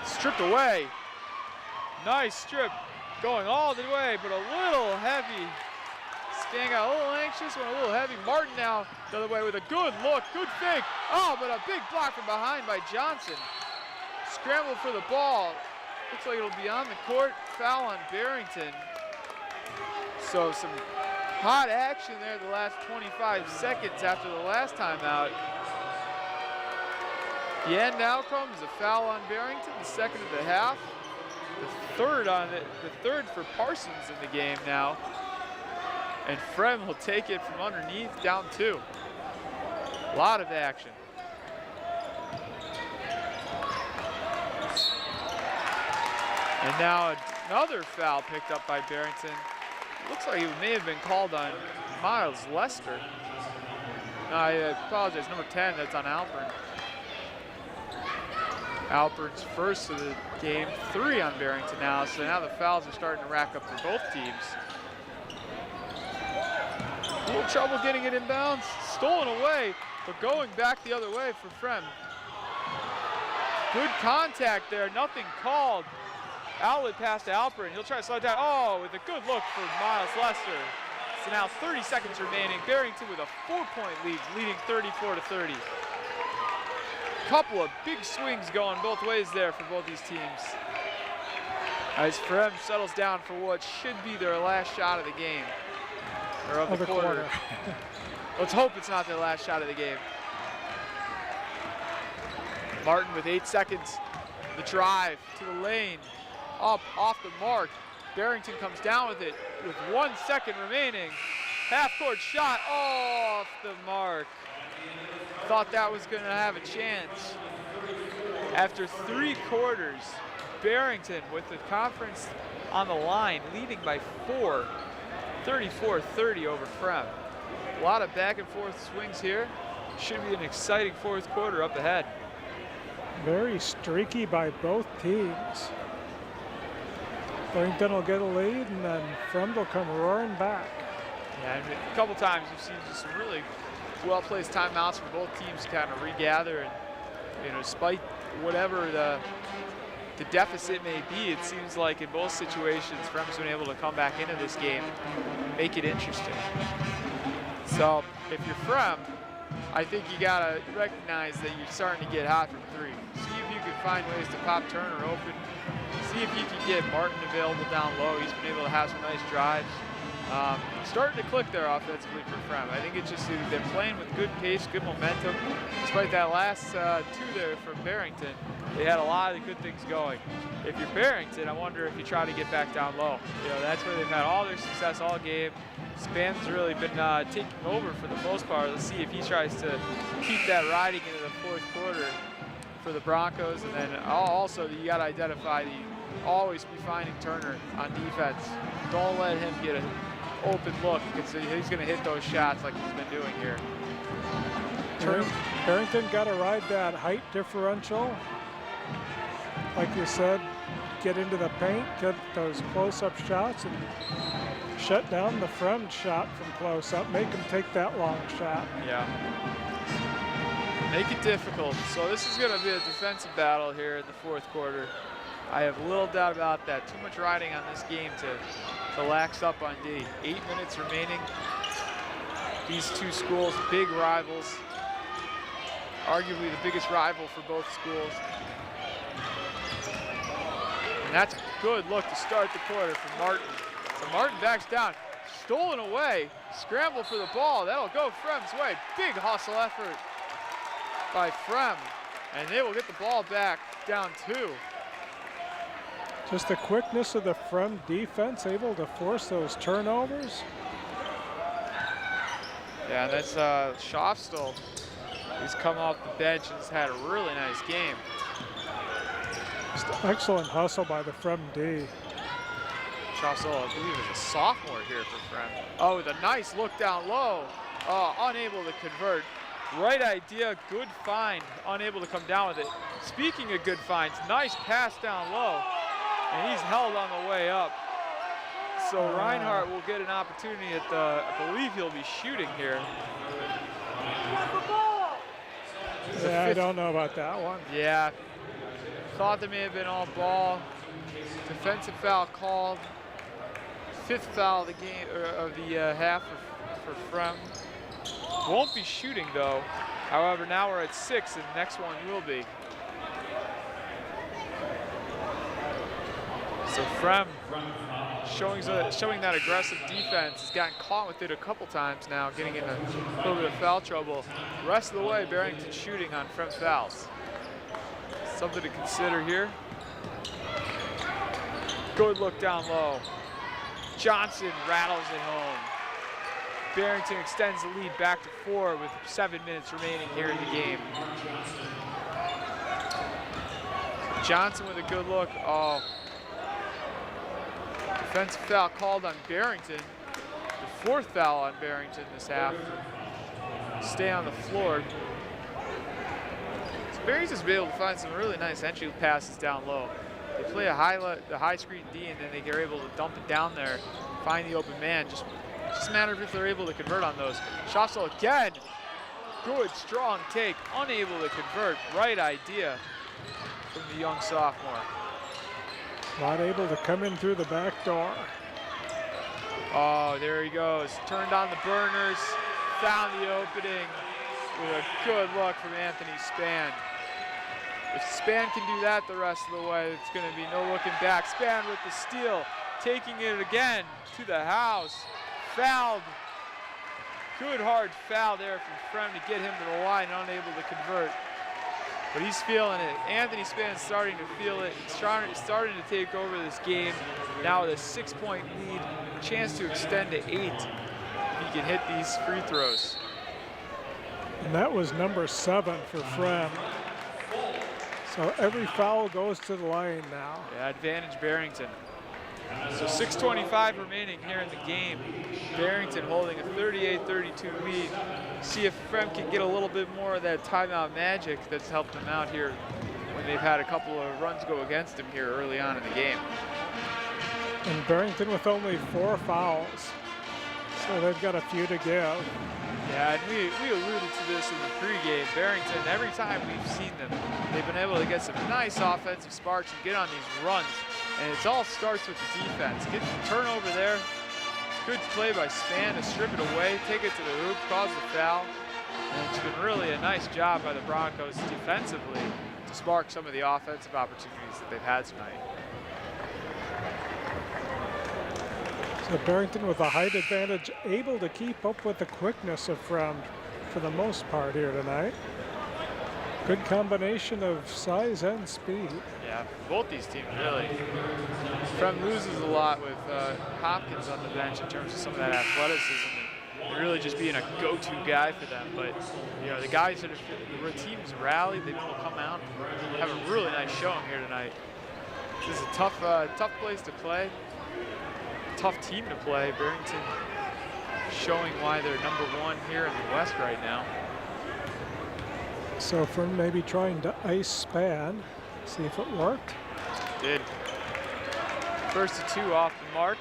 A: Stripped away. Nice strip, going all the way, but a little heavy. Stan got a little anxious, went a little heavy. Martin now the other way with a good look, good fake. Oh, but a big block from behind by Johnson. Scrambled for the ball. Looks like it'll be on the court. Foul on Barrington. So some hot action there the last 25 seconds after the last timeout. The end outcome is a foul on Barrington, the second of the half. The third for Parsons in the game now. And Fremd will take it from underneath, down 2. A lot of action. And now another foul picked up by Barrington. Looks like it may have been called on Miles Lester. No, I apologize, number 10, that's on Alpern. Alpern's first of the game, 3 on Barrington now, so now the fouls are starting to rack up for both teams. A little trouble getting it inbounds, stolen away, but going back the other way for Fremd. Good contact there, nothing called. Outlet pass to Alpern, he'll try to slow it down. Oh, with a good look for Miles Lester. So now 30 seconds remaining. Barrington with a 4-point lead, leading 34-30. Couple of big swings going both ways there for both these teams. As Fremd settles down for what should be their last shot of the game. Or of the quarter. Let's hope it's not their last shot of the game. Martin with 8 seconds. The drive to the lane. Up off the mark. Barrington comes down with it with 1 second remaining. Half-court shot off the mark. Thought that was going to have a chance. After 3 quarters, Barrington with the conference on the line, leading by 4, 34-30 over Fremd. A lot of back and forth swings here. Should be an exciting fourth quarter up ahead.
B: Very streaky by both teams. Barrington will get a lead, and then Fremd will come roaring back.
A: Yeah, a couple times you've seen just some really well-placed timeouts for both teams to kind of regather, and despite whatever the deficit may be, it seems like in both situations Fremd's been able to come back into this game and make it interesting. So if you're Fremd, I think you gotta recognize that you're starting to get hot from 3. See if you can find ways to pop Turner open. See if you can get Martin available down low. He's been able to have some nice drives. Starting to click there offensively for Fremd. I think it's just they're playing with good pace, good momentum. Despite that last 2 there from Barrington, they had a lot of good things going. If you're Barrington, I wonder if you try to get back down low. That's where they've had all their success all game. Span's really been taking over for the most part. Let's see if he tries to keep that riding into the fourth quarter for the Broncos. And then also you got to identify always be finding Turner on defense. Don't let him get an open look, because he's going to hit those shots like he's been doing here.
B: Barrington got to ride that height differential. Like you said, get into the paint, get those close-up shots, and shut down the Fremd shot from close-up. Make him take that long shot.
A: Yeah. Make it difficult. So this is going to be a defensive battle here in the fourth quarter. I have little doubt about that. Too much riding on this game to lax up on D. 8 minutes remaining. These two schools, big rivals. Arguably the biggest rival for both schools. And that's a good look to start the quarter from Martin. So Martin backs down. Stolen away. Scramble for the ball. That'll go Fremd's way. Big hustle effort by Fremd, and they will get the ball back down 2.
B: Just the quickness of the Fremd defense, able to force those turnovers.
A: Yeah, and that's Schofstel. He's come off the bench and has had a really nice game.
B: Just excellent hustle by the Fremd D.
A: Schofstel, I believe, is a sophomore here for Fremd. Oh, with a nice look down low. Unable to convert. Right idea, good find. Unable to come down with it. Speaking of good finds, nice pass down low. And he's held on the way up. So Reinhardt will get an opportunity at the, I believe he'll be shooting here.
B: Yeah, I don't know about that one.
A: Yeah, thought there may have been all ball. Defensive foul called. 5th foul of the game, or of the half for Fremd. Won't be shooting though. However, now we're at 6 and the next one will be. So Fremd showing that aggressive defense, has gotten caught with it a couple times now, getting in a little bit of foul trouble. The rest of the way, Barrington shooting on Fremd fouls. Something to consider here. Good look down low. Johnson rattles it home. Barrington extends the lead back to 4 with 7 minutes remaining here in the game. Johnson with a good look. Oh. Defensive foul called on Barrington. The 4th foul on Barrington this half. Stay on the floor. So Barrington's been able to find some really nice entry passes down low. They play a high screen D, and then they are able to dump it down there, find the open man. Just a matter of if they're able to convert on those. Schofstel again. Good, strong take. Unable to convert. Right idea from the young sophomore.
B: Not able to come in through the back door.
A: Oh, there he goes. Turned on the burners. Found the opening with a good look from Anthony Spann. If Spann can do that the rest of the way, it's going to be no looking back. Spann with the steal, taking it again to the house. Fouled. Good hard foul there from Fremd to get him to the line, unable to convert. But he's feeling it. Anthony Spann's starting to feel it. He's starting to take over this game. Now with a 6-point lead, chance to extend to 8 if he can hit these free throws.
B: And that was number 7 for Fremd. So every foul goes to the line now.
A: Yeah, advantage Barrington. So 6:25 remaining here in the game. Barrington holding a 38-32 lead. See if Fremd can get a little bit more of that timeout magic that's helped them out here when they've had a couple of runs go against them here early on in the game.
B: And Barrington with only 4 fouls. So they've got a few to give.
A: Yeah, and we alluded to this in the pregame. Barrington, every time we've seen them, they've been able to get some nice offensive sparks and get on these runs. And it all starts with the defense. Get the turnover there. Good play by Spann to strip it away, take it to the hoop, cause the foul. And it's been really a nice job by the Broncos defensively to spark some of the offensive opportunities that they've had tonight.
B: So Barrington with a height advantage, able to keep up with the quickness of Fremd for the most part here tonight. Good combination of size and speed.
A: Yeah, both these teams really. Fremd loses a lot with Hopkins on the bench in terms of some of that athleticism and really just being a go-to guy for them. But you know, the guys that are, the teams rally, they've able to come out and have a really nice showing here tonight. This is a tough place to play. Tough team to play. Barrington showing why they're #1 here in the West right now.
B: So from maybe trying to ice Spann, see if it worked.
A: Did. First of 2 off the mark.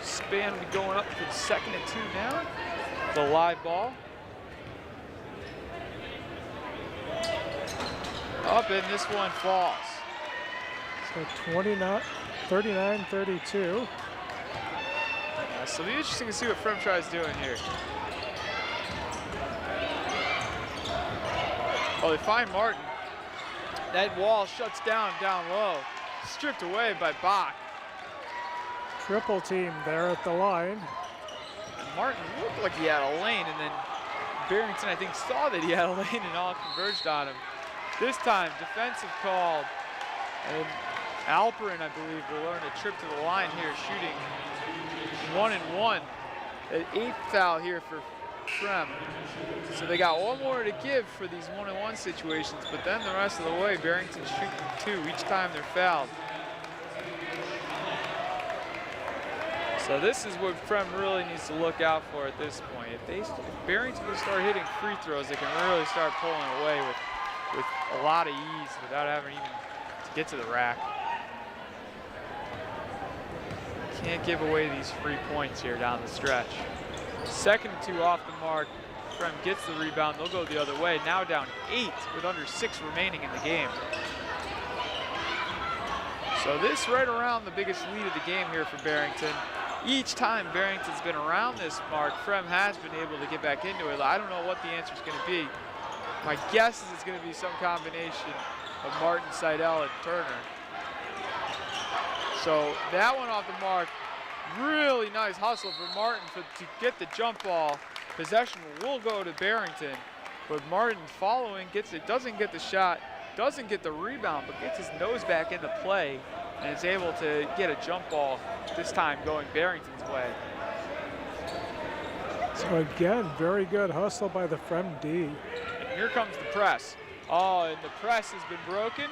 A: Spann going up for the 2nd and 2 now. The live ball. Up and this one falls.
B: So 39-32.
A: So it'll be interesting to see what Fremd tries doing here. Oh, they find Martin. That wall shuts down low. Stripped away by Bach.
B: Triple team there at the line.
A: And Martin looked like he had a lane, and then Barrington, I think, saw that he had a lane and all converged on him. This time, defensive call. And Alperin, I believe, will earn a trip to the line here, shooting 1-and-1. An 8th foul here for Fremd. So they got one more to give for these 1-and-1 situations, but then the rest of the way, Barrington's shooting 2 each time they're fouled. So this is what Fremd really needs to look out for at this point. If Barrington can start hitting free throws, they can really start pulling away with a lot of ease without having even to get to the rack. Can't give away these free points here down the stretch. 2nd and 2 off the mark. Fremd gets the rebound. They'll go the other way. Now down 8 with under 6 remaining in the game. So this right around the biggest lead of the game here for Barrington. Each time Barrington's been around this mark, Fremd has been able to get back into it. I don't know what the answer is going to be. My guess is it's going to be some combination of Martin, Seidel, and Turner. So that one off the mark. Really nice hustle for Martin to get the jump ball. Possession will go to Barrington, but Martin following gets it, doesn't get the shot, doesn't get the rebound, but gets his nose back into play and is able to get a jump ball, this time going Barrington's way.
B: So again, very good hustle by the Fremd D.
A: And here comes the press. Oh, and the press has been broken.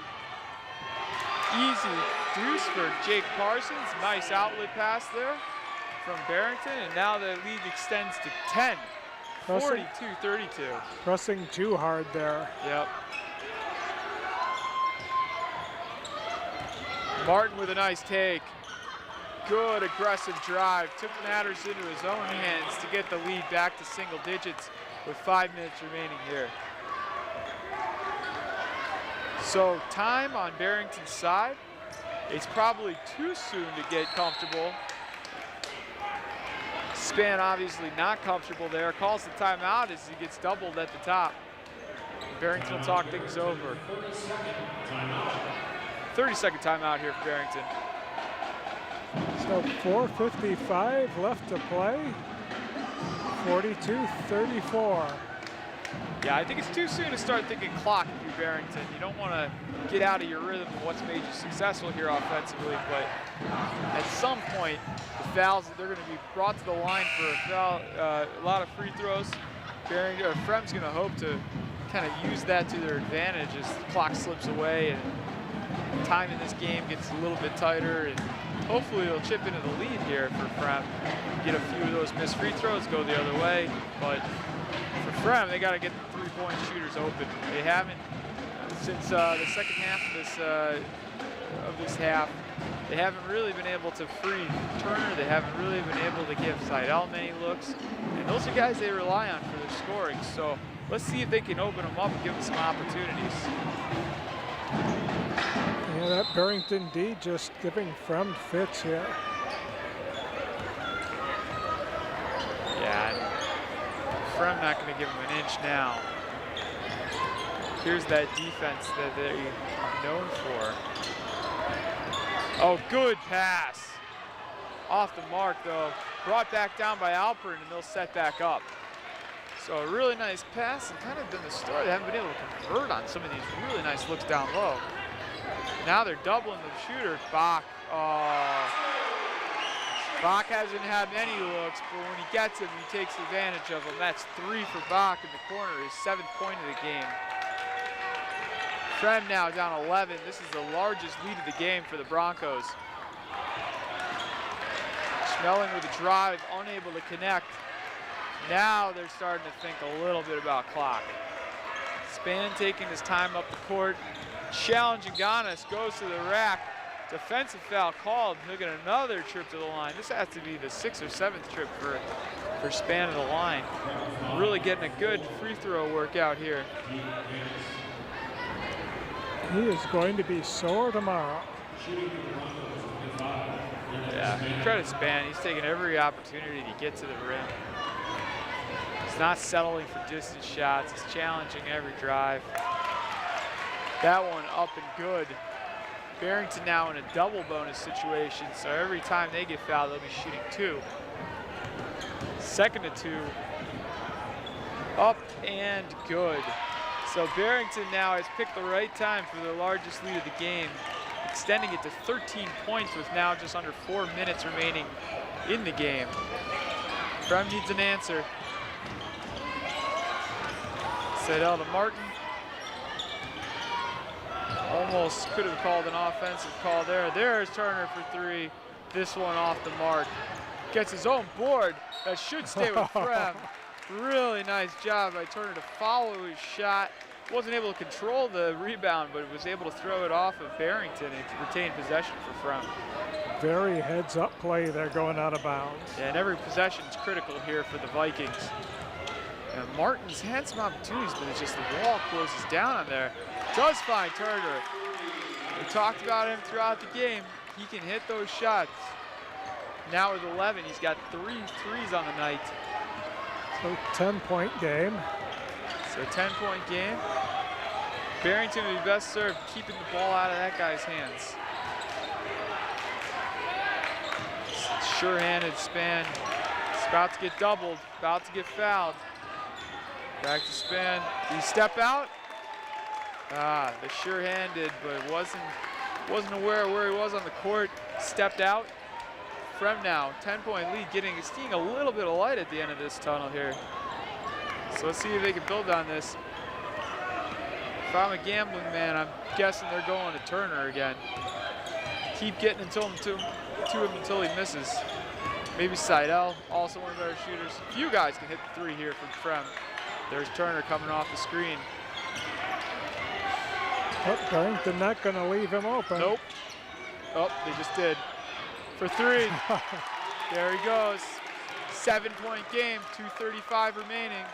A: Easy deuce for Jake Parsons. Nice outlet pass there from Barrington, and now the lead extends to 10. 42-32.
B: Pressing too hard there.
A: Yep. Martin with a nice take. Good aggressive drive. Took matters into his own hands to get the lead back to single digits with 5 minutes remaining here. So time on Barrington's side. It's probably too soon to get comfortable. Span obviously not comfortable there. Calls the timeout as he gets doubled at the top. Barrington will talk things over. 30-second timeout here for Barrington.
B: So 4:55 left to play. 42-34.
A: Yeah, I think it's too soon to start thinking clock if you're Barrington. You don't want to get out of your rhythm of what's made you successful here offensively, but at some point, the fouls, they're going to be brought to the line for a foul, a lot of free throws. Fremd's going to hope to kind of use that to their advantage as the clock slips away and time in this game gets a little bit tighter, and hopefully they'll chip into the lead here for Fremd. Get a few of those missed free throws, go the other way, but for Fremd, they got to get the three-point shooters open. They haven't since the second half of this half. They haven't really been able to free Turner. They haven't really been able to give Seidel many looks, and those are guys they rely on for their scoring. So let's see if they can open them up and give them some opportunities.
B: Yeah, that Barrington D just giving Fremd fits here.
A: Yeah, Fremd not going to give him an inch now. Here's that defense that they are known for. Oh, good pass. Off the mark, though. Brought back down by Alperin, and they'll set back up. So a really nice pass, and kind of been the story. They haven't been able to convert on some of these really nice looks down low. Now they're doubling the shooter. Bach. Bach hasn't had many looks, but when he gets him, he takes advantage of them. That's 3 for Bach in the corner, his 7th point of the game. Fremd now down 11. This is the largest lead of the game for the Broncos. Schmeling with a drive, unable to connect. Now they're starting to think a little bit about clock. Span taking his time up the court. Challenging Giannis, goes to the rack. Defensive foul called. He'll get another trip to the line. This has to be the 6th or 7th trip for Span to the line. Really getting a good free throw workout here.
B: He is going to be sore tomorrow.
A: Yeah, credit Span. He's taking every opportunity to get to the rim. He's not settling for distance shots. He's challenging every drive. That one up and good. Barrington now in a double bonus situation, so every time they get fouled, they'll be shooting 2. 2nd and 2. Up and good. So Barrington now has picked the right time for the largest lead of the game, extending it to 13 points with now just under 4 minutes remaining in the game. Fremd needs an answer. Seidel to Martin. Almost could have called an offensive call there. There's Turner for three. This one off the mark. Gets his own board. That should stay with Fremd. Really nice job by Turner to follow his shot. Wasn't able to control the rebound, but was able to throw it off of Barrington and retain possession for Fremd.
B: Very heads-up play there going out of bounds.
A: Yeah, and every possession is critical here for the Vikings. And Martin's had some opportunities, but it's just the wall closes down on there. Does find Turner. We talked about him throughout the game. He can hit those shots. Now with 11, he's got 3 threes on the night.
B: So 10-point game.
A: So 10-point game. Barrington would be best served keeping the ball out of that guy's hands. Sure-handed Span. It's about to get doubled, about to get fouled. Back to Span. Did he step out? The sure-handed, but wasn't aware of where he was on the court. Stepped out. Fremd now, 10-point lead, seeing a little bit of light at the end of this tunnel here. So let's see if they can build on this. If I'm a gambling man, I'm guessing they're going to Turner again. Keep getting to him until he misses. Maybe Seidel, also one of their shooters. A few guys can hit the three here from Fremd. There's Turner coming off the screen.
B: Oh, Barrington not going to leave him open.
A: Nope. Oh, they just did. For three. There he goes. 7-point game, 2:35 remaining.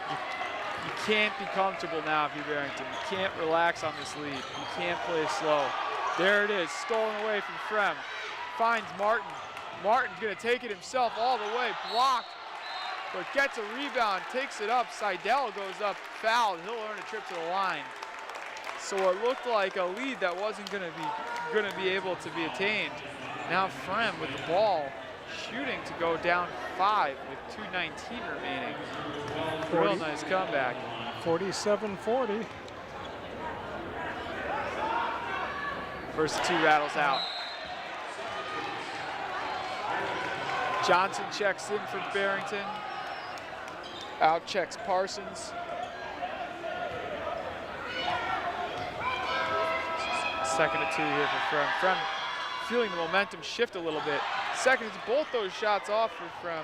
A: You can't be comfortable now if you're Barrington. You can't relax on this lead. You can't play slow. There it is, stolen away from Fremd. Finds Martin. Martin's gonna take it himself all the way, blocked, but gets a rebound, takes it up. Seidel goes up, fouled. He'll earn a trip to the line. So it looked like a lead that wasn't gonna be able to be attained. Now Fremd with the ball, shooting to go down 5 with 2:19 remaining. Real nice comeback.
B: 47-40.
A: First two rattles out. Johnson checks in for Barrington. Out checks Parsons. Second to 2 here for Fremd. Fremd feeling the momentum shift a little bit. Second is both those shots off for Fremd.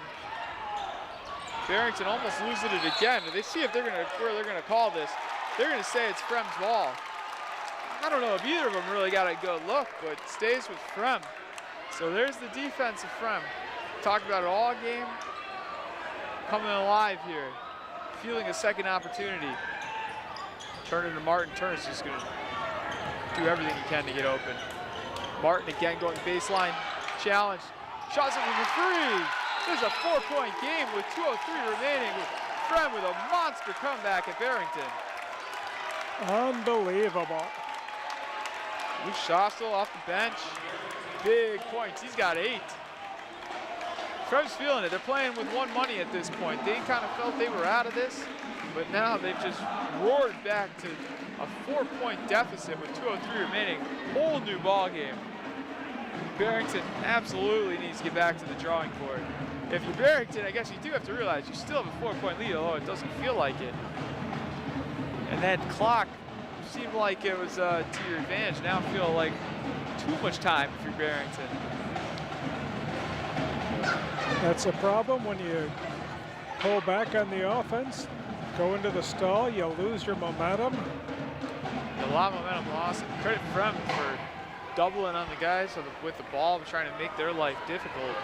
A: Barrington almost loses it again. They see if where they're gonna call this. They're gonna say it's Fremd's ball. I don't know if either of them really got a good look, but it stays with Fremd. So there's the defense of Fremd. Talked about it all game. Coming alive here. Feeling a second opportunity. Turner to Martin. Turner's just gonna do everything he can to get open. Martin again going baseline. Challenge. Shots up for three. There's a 4-point game with 2:03 remaining. Fremd with a monster comeback at Barrington.
B: Unbelievable.
A: Luke Schostel off the bench. Big points. He's got 8. Fremd's feeling it. They're playing with one money at this point. They kind of felt they were out of this, but now they've just roared back to a 4-point deficit with 2:03 remaining. Whole new ball game. Barrington absolutely needs to get back to the drawing board. If you're Barrington, I guess you do have to realize you still have a 4-point lead, although it doesn't feel like it. And that clock seemed like it was to your advantage. Now feel like too much time if you're Barrington.
B: That's a problem when you pull back on the offense, go into the stall, you lose your momentum.
A: A lot of momentum lost. Credit Fremd for doubling on the guys with the ball, trying to make their life difficult.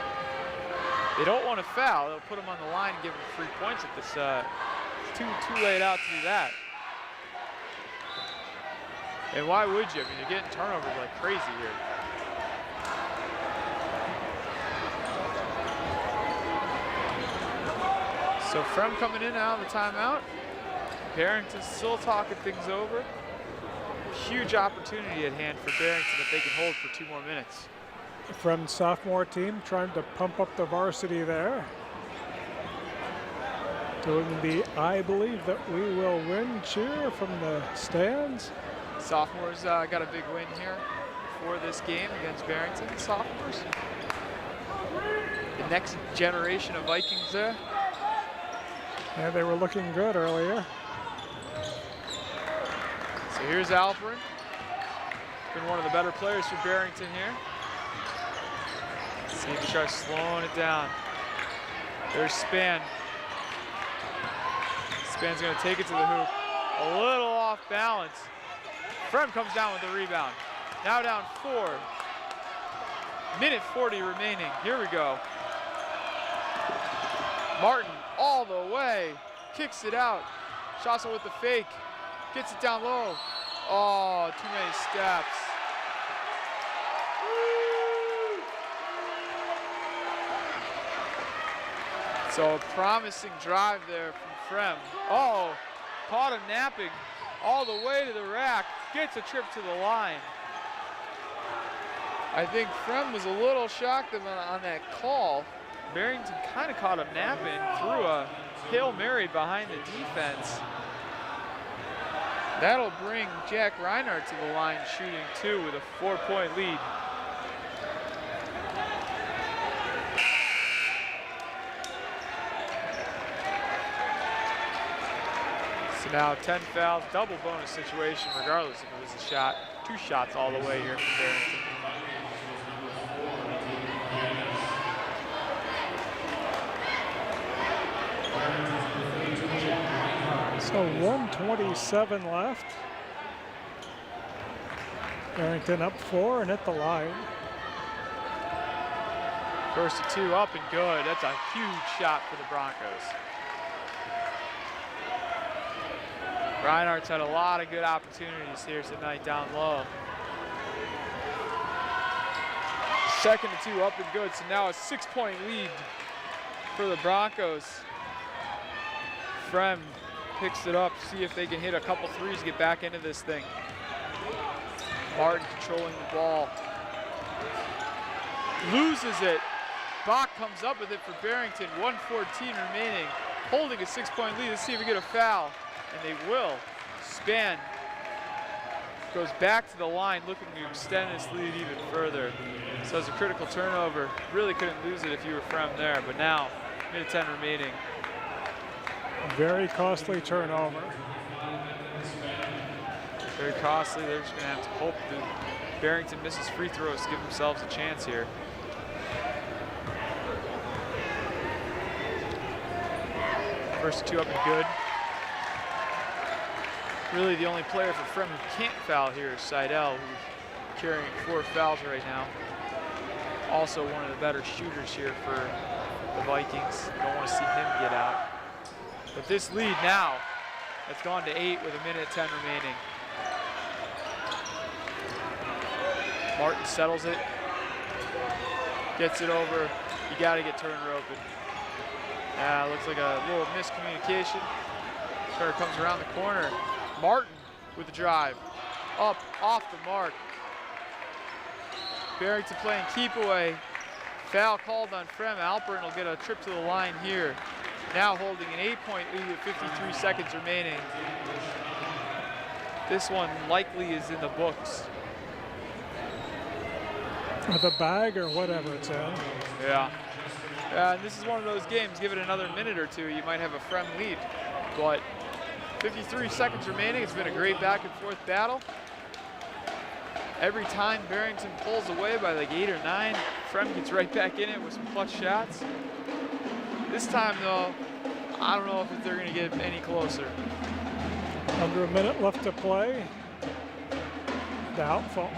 A: They don't want to foul. They'll put them on the line and give them 3 points at this. It's too late out to do that. And why would you? I mean, you're getting turnovers like crazy here. So Fremd coming in out of the timeout. Barrington still talking things over. Huge opportunity at hand for Barrington if they can hold for 2 more minutes.
B: From sophomore team trying to pump up the varsity there. Doing the I believe that we will win cheer from the stands.
A: Sophomores got a big win here for this game against Barrington. Sophomores. The next generation of Vikings there.
B: Yeah, they were looking good earlier.
A: So here's Alperin. Been one of the better players for Barrington here. See if he tries slowing it down. There's Span. Span's gonna take it to the hoop. A little off balance. Fremd comes down with the rebound. Now down 4. Minute 40 remaining. Here we go. Martin all the way. Kicks it out. Shots with the fake. Gets it down low. Oh, too many steps. So a promising drive there from Fremd. Oh, caught him napping all the way to the rack. Gets a trip to the line. I think Fremd was a little shocked on that call. Barrington kind of caught him napping, threw a Hail Mary behind the defense. That'll bring Jack Reinhardt to the line shooting 2 with a 4-point lead. So now 10 fouls, double bonus situation regardless if it was a shot. 2 shots all the way here from Barrington.
B: So 1:27 left. Barrington up 4 and at the line.
A: First to 2 up and good. That's a huge shot for the Broncos. Reinhardt's had a lot of good opportunities here tonight down low. Second to 2 up and good, so now a 6-point lead for the Broncos. Fremd picks it up, see if they can hit a couple threes to get back into this thing. Martin controlling the ball. Loses it. Bach comes up with it for Barrington. 1:14 remaining. Holding a 6-point lead. Let's see if we get a foul. And they will. Span goes back to the line looking to extend this lead even further. So it's a critical turnover. Really couldn't lose it if you were Fremd there, but now, minute 10 remaining.
B: Very costly turnover.
A: Very costly. They're just gonna have to hope that Barrington misses free throws to give themselves a chance here. First 2 up and good. Really the only player for Fremd who can't foul here is Seidel, who's carrying 4 fouls right now. Also one of the better shooters here for the Vikings. Don't want to see him get out. But this lead now has gone to 8 with a minute 10 remaining. Martin settles it, gets it over. You got to get Turner open. Looks like a little miscommunication. Turner comes around the corner. Martin with the drive. Up, off the mark. Barrington playing keep away. Foul called on Fremd. Alperin will get a trip to the line here. Now holding an 8-point lead with 53 seconds remaining. This one likely is in the books.
B: With a bag or whatever it's in.
A: Yeah. And this is one of those games, give it another minute or 2, you might have a Fremd lead. But 53 seconds remaining. It's been a great back and forth battle. Every time Barrington pulls away by like 8 or 9, Fremd gets right back in it with some clutch shots. This time though, I don't know if they're gonna get any closer.
B: Under a minute left to play. Doubtful.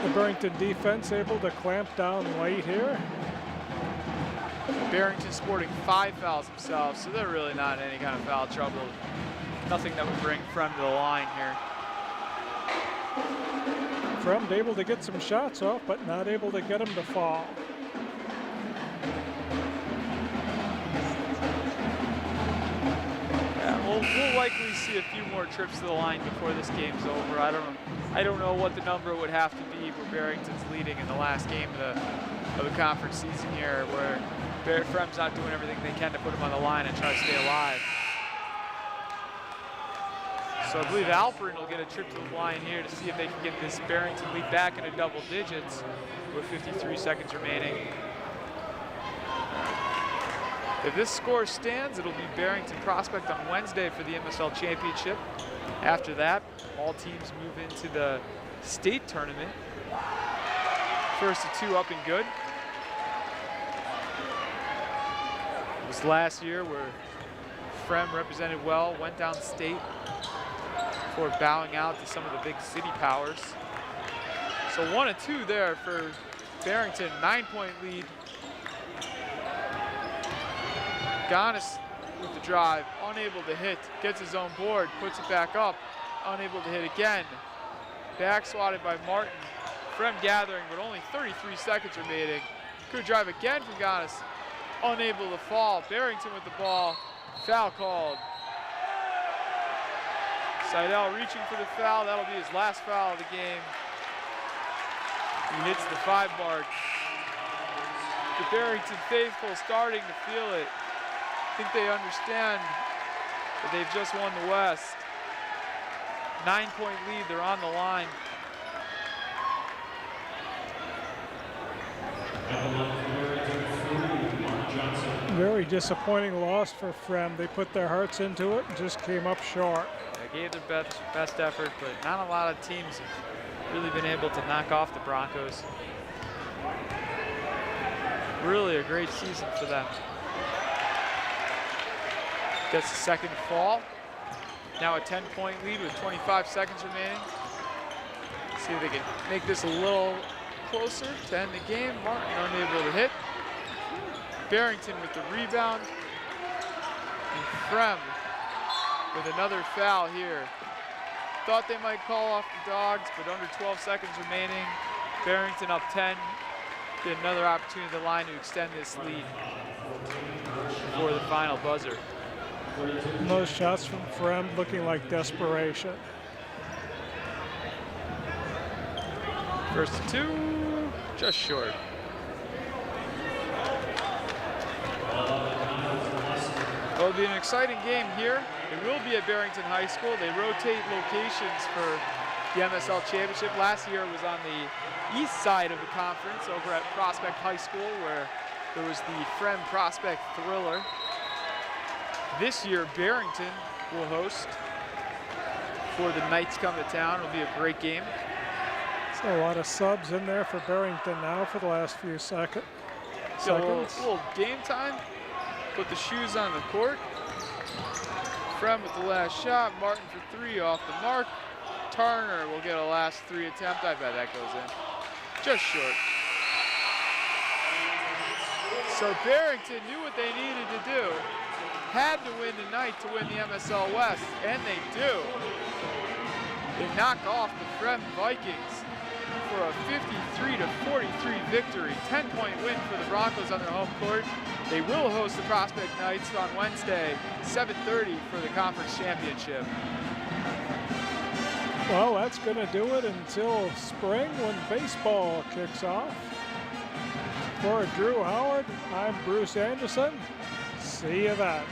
B: The Barrington defense able to clamp down late here.
A: Barrington sporting 5 fouls themselves, so they're really not in any kind of foul trouble. Nothing that would bring Fremd to the line here.
B: Fremd able to get some shots off, but not able to get them to fall.
A: Yeah, we'll likely see a few more trips to the line before this game's over. I don't know what the number would have to be where Barrington's leading in the last game of the conference season here, where Fremd's not doing everything they can to put him on the line and try to stay alive. So I believe Alperin will get a trip to the line here to see if they can get this Barrington lead back into double digits with 53 seconds remaining. If this score stands, it'll be Barrington Prospect on Wednesday for the MSL Championship. After that, all teams move into the state tournament. First of two up and good. It was last year where Fremd represented well, went down state before bowing out to some of the big city powers. So 1-2 there for Barrington, 9-point lead. Ganis with the drive, unable to hit, gets his own board, puts it back up, unable to hit again. Back swatted by Martin. Fremd gathering, but only 33 seconds remaining. Good drive again from Ganis, unable to fall. Barrington with the ball, foul called. Seidel reaching for the foul, that'll be his last foul of the game. He hits the 5 mark. The Barrington faithful starting to feel it. I think they understand that they've just won the West. 9-point lead, they're on the line.
B: Very disappointing loss for Fremd. They put their hearts into it and just came up short.
A: They gave their best effort, but not a lot of teams have really been able to knock off the Broncos. Really a great season for them. Gets the second fall. Now a 10-point lead with 25 seconds remaining. See if they can make this a little closer to end the game. Martin unable to hit. Barrington with the rebound. And Fremd with another foul here. Thought they might call off the Dogs, but under 12 seconds remaining. Barrington up 10. Get another opportunity at the line to extend this lead before the final buzzer.
B: And those shots from Fremd looking like desperation.
A: First to 2, just short. It'll be an exciting game here. It will be at Barrington High School. They rotate locations for the MSL Championship. Last year it was on the east side of the conference over at Prospect High School, where there was the Fremd Prospect Thriller. This year, Barrington will host before the Knights come to town. It'll be a great game.
B: So a lot of subs in there for Barrington now for the last few seconds.
A: So a little game time. Put the shoes on the court. Fremd with the last shot. Martin for 3 off the mark. Turner will get a last 3 attempt. I bet that goes in. Just short. So Barrington knew what they needed to do. Had to win tonight to win the MSL West, and they do. They knock off the Fremd Vikings for a 53-43 victory. 10-point win for the Broncos on their home court. They will host the Prospect Knights on Wednesday, 7:30 for the conference championship.
B: Well, that's going to do it until spring when baseball kicks off. For Drew Howard, I'm Bruce Anderson. See you then.